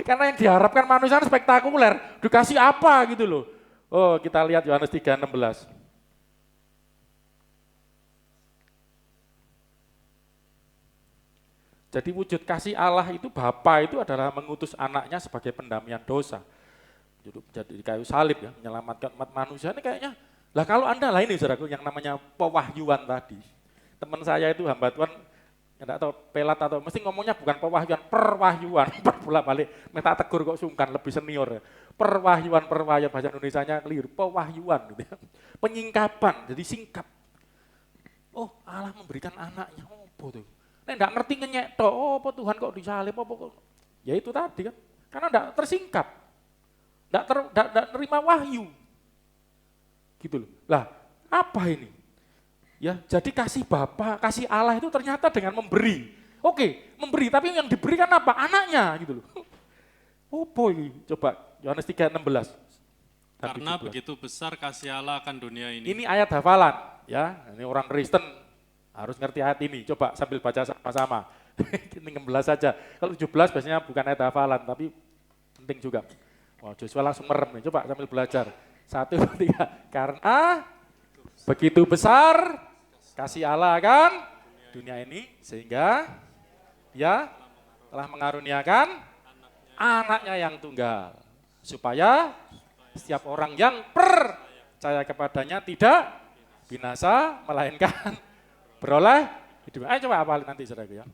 A: Karena yang diharapkan manusia spektakuler. Dikasih apa gitu loh. Oh, kita lihat Yohanes 3:16. Jadi wujud kasih Allah itu Bapa itu adalah mengutus anaknya sebagai pendamaian dosa. Jadi di kayu salib ya, menyelamatkan umat manusia ini kayaknya. Lah kalau Anda lah ini saudaraku yang namanya pewahyuan tadi. Teman saya itu hamba Tuhan, enggak tahu pelat atau mesti ngomongnya bukan pewahyuan, perwahyuan. Bolak-balik, minta tegur kok sungkan, lebih senior ya. Perwahyuan bahasa Indonesianya keliru, pewahyuan gitu ya. Penyingkapan, jadi singkap. Oh, Allah memberikan anaknya, oh tuh. Nek enggak ngerti ngenyek toh, oh apa Tuhan kok disalib, apa kok. Ya itu tadi kan, karena enggak tersingkap. Enggak nerima wahyu. Gitu loh. Lah, apa ini? Ya, jadi kasih Bapa, kasih Allah itu ternyata dengan memberi. Oke, memberi, tapi yang diberikan apa? Anaknya gitu loh. Oh boy, coba Yohanes 3:16.
B: Karena begitu besar kasih Allah akan dunia ini.
A: Ini ayat hafalan, ya. Ini orang Kristen harus ngerti ayat ini. Coba sambil baca sama-sama. Ini 16 saja. Kalau 17 biasanya bukan ayat hafalan, tapi penting juga. Wah, Joshua langsung merem nih. Coba sambil belajar. 1, 2, 3. Karena begitu besar kasih Allah akan dunia ini sehingga ya telah mengaruniakan anaknya yang tunggal supaya setiap orang yang percaya kepadanya tidak binasa melainkan beroleh hidup. Ayo coba hafalin nanti saudara ya.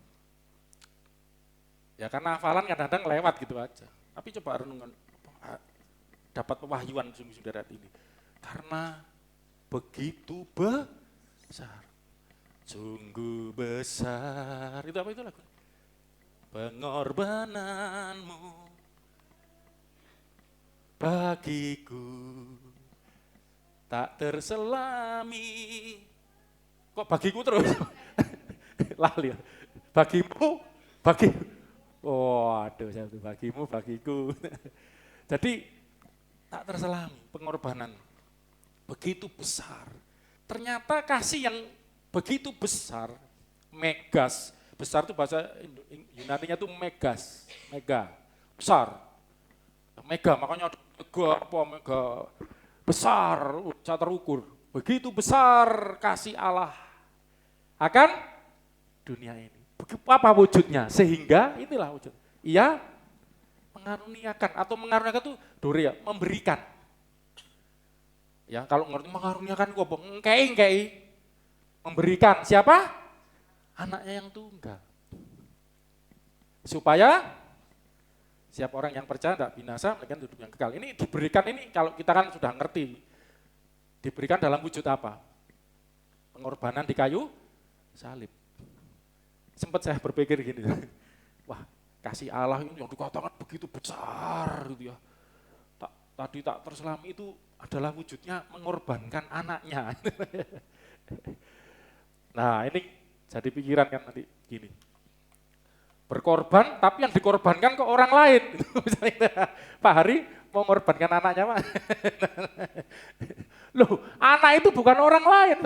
A: Ya karena hafalan kadang-kadang lewat gitu aja. Tapi coba renungan dapat pewahyuan sungguh-sungguh dari ini. Karena begitu besar, sungguh besar. Itu apa itu lagu? Pengorbananmu bagiku tak terselami. Kok bagiku terus? Lali. Bagimu, bagi. Oh, aduh saya bagimu, bagiku. Jadi tak terselami pengorbanan begitu besar. Ternyata kasih yang begitu besar, megas. Besar itu bahasa Yunaninya itu megas, mega, besar. Mega, makanya ada mega besar, bisa terukur. Begitu besar kasih Allah akan dunia ini. Apa wujudnya? Sehingga inilah wujud. Ia mengaruniakan atau mengaruniakan itu dorea, memberikan. Ya, kalau ngerti mengaruniakan kok ngkei. Memberikan siapa? Anaknya yang tunggal. Supaya siapa orang yang percaya tidak binasa, melainkan hidup yang kekal. Ini diberikan, ini kalau kita kan sudah ngerti. Diberikan dalam wujud apa? Pengorbanan di kayu salib. Sempat saya berpikir gini, wah kasih Allah ini yang dikatakan begitu besar gitu ya. Tadi tak terselami itu adalah wujudnya mengorbankan anaknya. Nah ini jadi pikiran kan nanti gini. Berkorban tapi yang dikorbankan ke orang lain. Misalnya Pak Hari mau mengorbankan anaknya Pak. Loh anak itu bukan orang lain.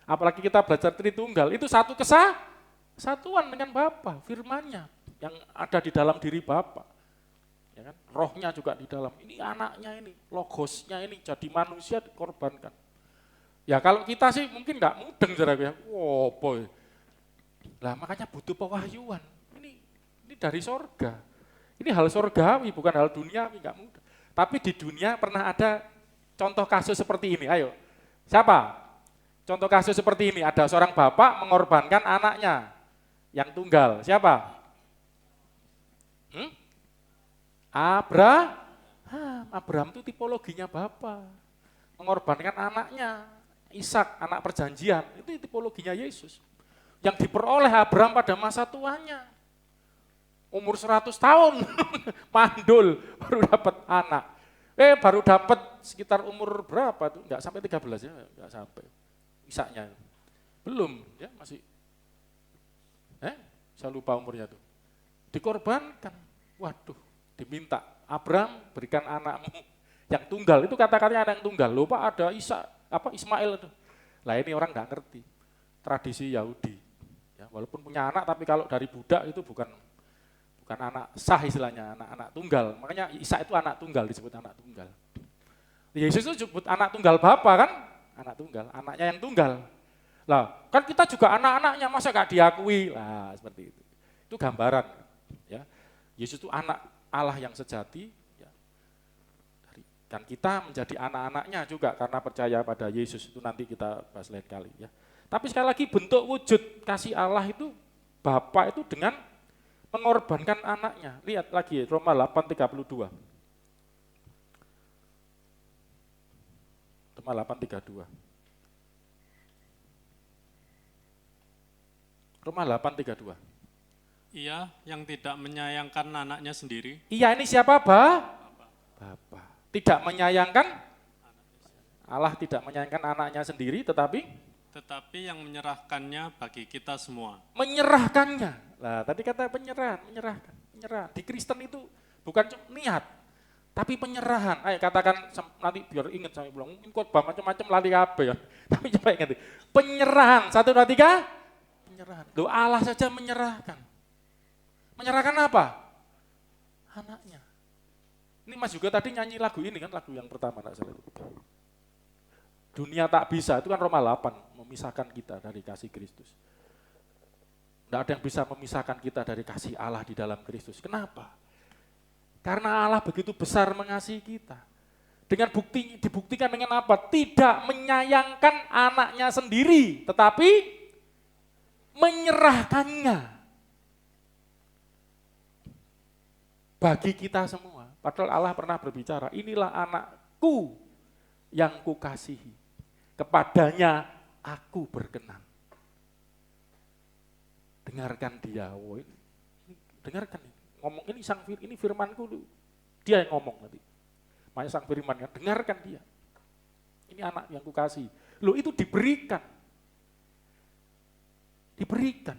A: Apalagi kita belajar Tritunggal, itu satu kesatuan dengan Bapa, firman-Nya yang ada di dalam diri Bapa. Ya kan? Rohnya juga di dalam. Ini anaknya ini, logosnya ini jadi manusia dikorbankan. Ya kalau kita sih mungkin enggak mudeng saudara ya. Oh boy. Lah makanya butuh pewahyuan. Ini dari sorga. Ini hal sorgawi bukan hal duniawi, enggak mudah. Tapi di dunia pernah ada contoh kasus seperti ini. Ayo. Siapa? Contoh kasus seperti ini, ada seorang bapak mengorbankan anaknya yang tunggal. Siapa? Abraham itu tipologinya bapak. Mengorbankan anaknya, Ishak, anak perjanjian. Itu tipologinya Yesus. Yang diperoleh Abraham pada masa tuanya. Umur 100 tahun, mandul, baru dapat anak. Baru dapat sekitar umur berapa tuh? Enggak sampai 13 ya, enggak sampai. Ishaknya. Belum, ya masih. Saya lupa umurnya tuh. Dikorbankan. Waduh, diminta. Abraham berikan anakmu yang tunggal. Itu kata-katanya anak yang tunggal. Lupa ada Ismail itu. Lah ini orang enggak ngerti. Tradisi Yahudi. Ya, walaupun punya anak tapi kalau dari budak itu bukan anak sah istilahnya, anak tunggal. Makanya Ishak itu anak tunggal, disebut anak tunggal. Yesus itu disebut anak tunggal Bapa kan? Anak tunggal, anaknya yang tunggal. Lah, kan kita juga anak-anaknya, masa gak diakui? Lah, seperti itu. Itu gambaran. Ya. Yesus itu anak Allah yang sejati. Ya. Dan kita menjadi anak-anaknya juga karena percaya pada Yesus. Itu nanti kita bahas lain kali. Ya. Tapi sekali lagi bentuk wujud kasih Allah itu, Bapa itu dengan mengorbankan anaknya. Lihat lagi Roma 8:32. Roma 8:32. Roma 8:32.
B: Ia yang tidak menyayangkan anaknya sendiri.
A: Iya ini siapa, Bapa. Tidak menyayangkan, Allah tidak menyayangkan anaknya sendiri, tetapi
B: yang menyerahkannya bagi kita semua.
A: Menyerahkannya. Nah, tadi kata menyerahkan. Di Kristen itu bukan cuma niat, tapi penyerahan. Ayo katakan nanti biar ingat saya bilang, mungkin khotbah macam-macam lali kabeh ya. Tapi coba ingat, penyerahan. 1, 2, 3. Penyerahan. Loh, Allah saja menyerahkan. Menyerahkan apa? Anaknya. Ini Mas juga tadi nyanyi lagu ini kan, lagu yang pertama enggak salah itu. Dunia tak bisa, itu kan Roma 8, memisahkan kita dari kasih Kristus. Tidak ada yang bisa memisahkan kita dari kasih Allah di dalam Kristus. Kenapa? Karena Allah begitu besar mengasihi kita. Dengan dibuktikan dengan apa? Tidak menyayangkan anaknya sendiri, tetapi menyerahkannya bagi kita semua. Padahal Allah pernah berbicara, inilah anakku yang kukasihi. Kepadanya aku berkenan. Dengarkan dia. Dengarkan. Ngomong ini firmanku. Dia yang ngomong nanti. Makanya sang firman kan, dengarkan dia. Ini anak yang kukasihi. Loh itu diberikan. Diberikan.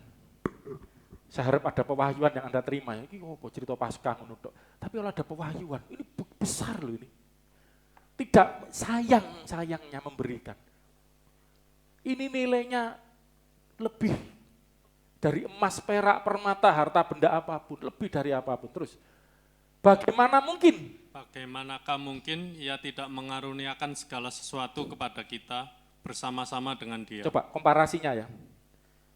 A: Saya harap ada pewahyuan yang Anda terima. Ini cerita Paskah menurut. Tapi kalau ada pewahyuan, ini besar loh ini. Tidak sayangnya memberikan. Ini nilainya lebih dari emas, perak, permata, harta benda apapun, lebih dari apapun. Terus, bagaimana mungkin?
B: Bagaimanakah mungkin ia tidak mengaruniakan segala sesuatu kepada kita bersama-sama dengan Dia?
A: Coba komparasinya ya.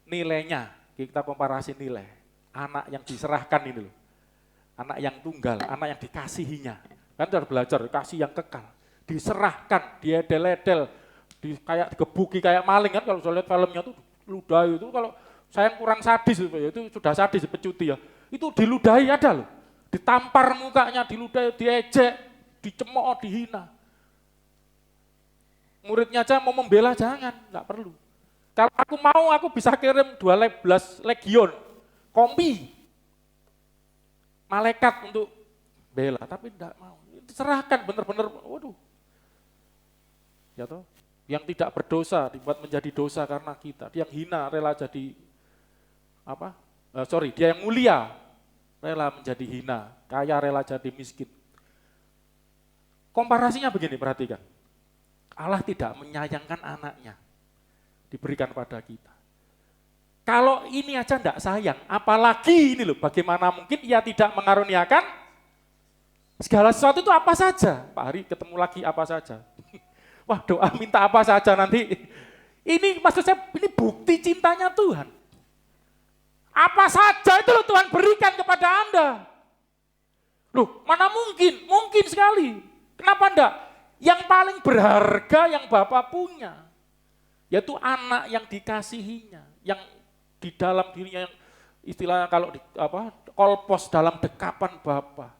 A: Nilainya, kita komparasi nilai. Anak yang diserahkan ini loh. Anak yang tunggal, anak yang dikasihinya. Kan harus belajar, kasih yang kekal. Diserahkan, dia deledel, kayak digebuki, kayak maling kan kalau saya lihat filmnya tuh ludahi itu kalau saya kurang sadis itu sudah sadis pecuti ya. Itu diludahi ada loh. Ditampar mukanya, diludahi, diejek, dicemooh, dihina. Muridnya aja mau membela jangan, enggak perlu. Kalau aku mau aku bisa kirim 12 legion, kompi. Malaikat untuk bela, tapi enggak mau. Diserahkan benar-benar, waduh. Ya toh, yang tidak berdosa dibuat menjadi dosa karena kita. Dia yang hina rela jadi dia yang mulia rela menjadi hina, kaya rela jadi miskin. Komparasinya begini, perhatikan. Allah tidak menyayangkan anaknya diberikan pada kita. Kalau ini aja enggak sayang, apalagi ini loh, bagaimana mungkin ia tidak mengaruniakan segala sesuatu itu apa saja. Pak Hari ketemu lagi apa saja. Wah, doa minta apa saja nanti. Ini maksud saya, ini bukti cintanya Tuhan. Apa saja itu loh Tuhan berikan kepada Anda. Loh, mana mungkin? Mungkin sekali. Kenapa enggak? Yang paling berharga yang Bapak punya, yaitu anak yang dikasihinya, yang di dalam dirinya, yang istilahnya kalau kolpos dalam dekapan Bapa,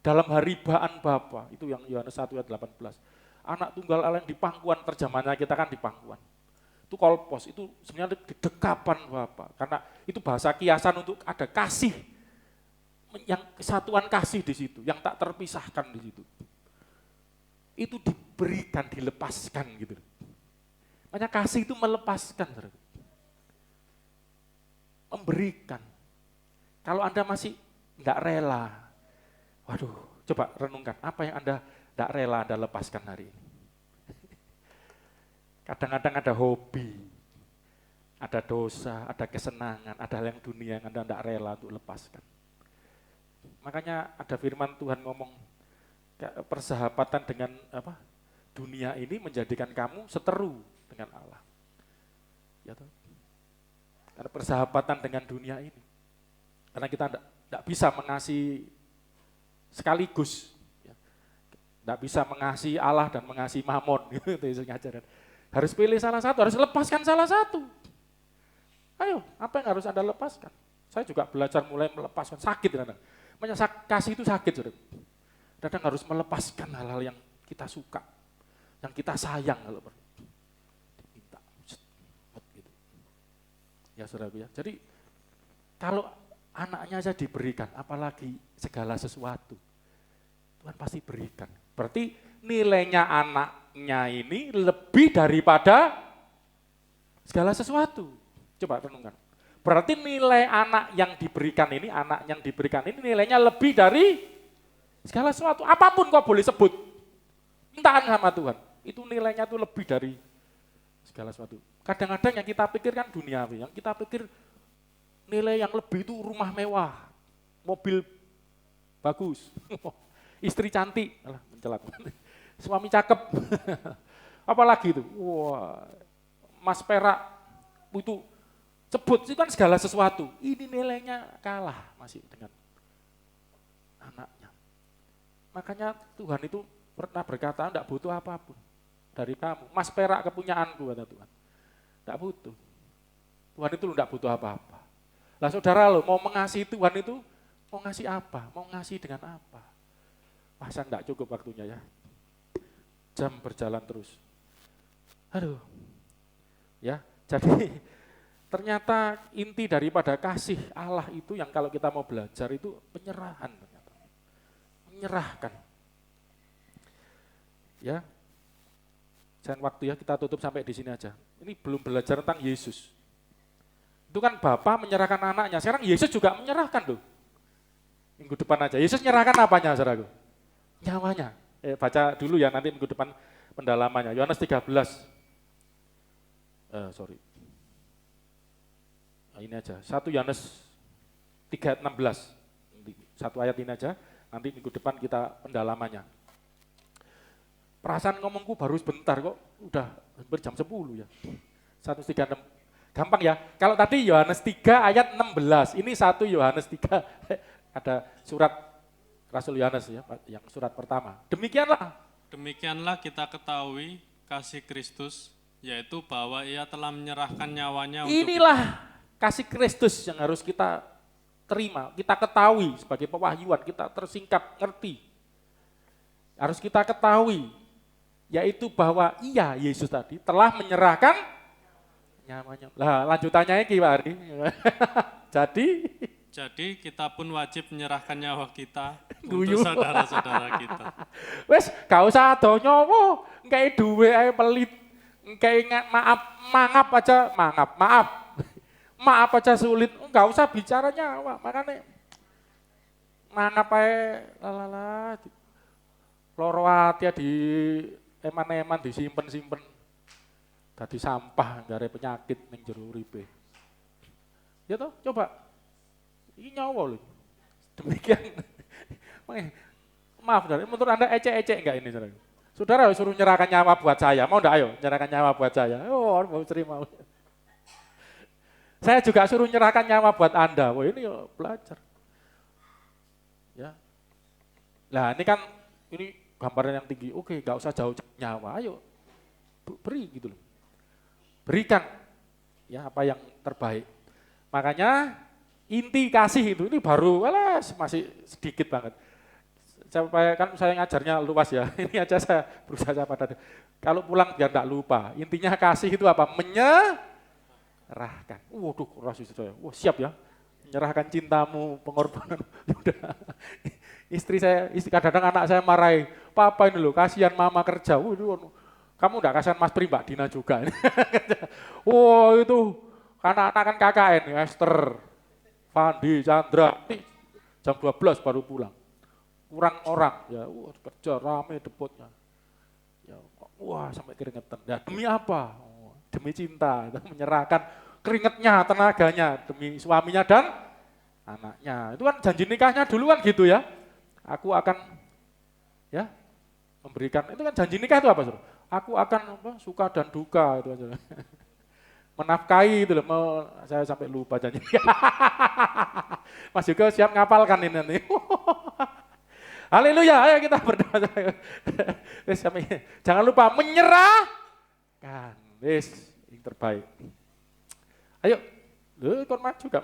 A: dalam haribaan Bapa, itu yang Yohanes 1 ayat 18. Anak tunggal Allah yang di pangkuan, terjemahannya kita kan di pangkuan. Itu kolpos, itu sebenarnya di dekapan Bapa, karena itu bahasa kiasan untuk ada kasih, yang kesatuan kasih di situ, yang tak terpisahkan di situ. Itu diberikan, dilepaskan gitu. Makanya kasih itu melepaskan, memberikan. Kalau Anda masih enggak rela, waduh, coba renungkan, apa yang Anda enggak rela Anda lepaskan hari ini? Kadang-kadang ada hobi, ada dosa, ada kesenangan, ada hal yang dunia yang Anda enggak rela untuk lepaskan. Makanya ada firman Tuhan ngomong, persahabatan dengan dunia ini menjadikan kamu seteru dengan Allah. Ya toh? Karena persahabatan dengan dunia ini. Karena kita tidak bisa mengasihi sekaligus. Tidak bisa mengasihi Allah dan mengasihi Mamon. Itu ajaran. Harus pilih salah satu, harus lepaskan salah satu. Ayo, apa yang harus Anda lepaskan? Saya juga belajar mulai melepaskan, sakit kadang. Kasih itu sakit, saudara. Kadang harus melepaskan hal-hal yang kita suka, yang kita sayang kalau perlu. Diminta, gitu. Ya saudara ya. Jadi kalau anaknya saja diberikan, apalagi segala sesuatu, Tuhan pasti berikan. Berarti nilainya anaknya ini lebih daripada segala sesuatu. Coba renungkan. Berarti nilai anak yang diberikan ini, nilainya lebih dari segala sesuatu. Apapun kau boleh sebut. Mintaan sama Tuhan. Itu nilainya itu lebih dari segala sesuatu. Kadang-kadang yang kita pikir kan duniawi. Yang kita pikir nilai yang lebih itu rumah mewah. Mobil bagus. Istri cantik. Alah, mencelat. Suami cakep. Apalagi itu. Wah, emas perak. Itu sebut itu kan segala sesuatu. Ini nilainya kalah masih dengan anaknya. Makanya Tuhan itu pernah berkata, enggak butuh apapun dari kamu. Mas perak kepunyaanku, kata Tuhan. Enggak butuh. Tuhan itu enggak butuh apa-apa. Lah saudara lo mau mengasihi Tuhan itu, mau ngasih apa? Mau ngasih dengan apa? Masa enggak cukup waktunya ya? Jam berjalan terus. Aduh. Ya, jadi ternyata inti daripada kasih Allah itu yang kalau kita mau belajar itu penyerahan ternyata. Menyerahkan. Ya. Jangan waktu ya, kita tutup sampai di sini aja. Ini belum belajar tentang Yesus. Itu kan Bapa menyerahkan anaknya. Sekarang Yesus juga menyerahkan loh. Minggu depan aja. Yesus menyerahkan apanya, saudaraku? nyawanya. Baca dulu ya nanti minggu depan pendalamannya. Yohanes 13. Sorry. Nah, ini aja. 1 Yohanes 3 ayat 16. Satu ayat ini aja. Nanti minggu depan kita pendalamannya. Perasaan ngomongku baru sebentar kok. Udah hampir jam 10 ya. 136. Gampang ya. Kalau tadi Yohanes 3 ayat 16. Ini 1 Yohanes 3. Ada surat Rasul Yohanes ya, yang surat pertama.
B: Demikianlah kita ketahui kasih Kristus, yaitu bahwa ia telah menyerahkan nyawanya untuk
A: Inilah kasih Kristus yang harus kita terima, kita ketahui sebagai pewahyuan, kita tersingkap, ngerti. Harus kita ketahui, yaitu bahwa ia, Yesus tadi, telah menyerahkan nyawanya. Lah lanjutannya ini Pak Ari.
B: Jadi kita pun wajib menyerahkan nyawa kita
A: Guyu.
B: untuk saudara-saudara kita.
A: Wes, gak usah ado nyawa, engke duwe ae pelit. Engke maaf aja, maaf. Maaf aja sulit, enggak usah bicara nyawa. Makanya maaf ae lalala loro ati di eman-eman disimpen-simpen. Dadi sampah, gare penyakit ning jero uripe. Ya toh, coba. Ini nyawa loh. Demikian. Maaf, menurut Anda ecek-ecek enggak ini, saudara? Saudara suruh nyerahkan nyawa buat saya, mau enggak ayo nyerahkan nyawa buat saya? Oh, mau terima. Saya juga suruh nyerahkan nyawa buat Anda. Wah ini belajar. Ya. Nah ini kan, ini gambaran yang tinggi. Oke, enggak usah jauh-jauh nyawa, ayo beri gitu loh. Berikan ya apa yang terbaik. Makanya inti kasih itu ini baru, masih sedikit banget. Supaya kan saya ngajarnya luas ya, ini aja saya berusaha pada. Kalau pulang biar enggak lupa, intinya kasih itu apa? Menyerahkan. Waduh, keras itu saya. Wah siap ya, menyerahkan cintamu, pengorbanan. Udah. Kadang-kadang anak saya marahi, papa ini loh, kasihan mama kerja. Waduh, kamu enggak kasihan Mas Pri, Mbak Dina juga. Wah itu, anak-anak kan KKN, Esther, Fandi, Chandra, jam 12 baru pulang. Kurang orang, ya kerja rame depotnya. Ya, wah sampai keringetan. Ya, demi apa? Oh, demi cinta, menyerahkan keringetnya, tenaganya, demi suaminya dan anaknya. Itu kan janji nikahnya dulu kan gitu ya. Aku akan ya memberikan, itu kan janji nikah itu apa? Sur? Aku akan suka dan duka itu aja. Menafkahi itu loh, saya sampai lupa janji. Mas juga siap ngapalkan ini nanti. Haleluya, ayo kita berdoa. Jangan lupa menyerahkan, yang terbaik. Ayo, kon maju juga.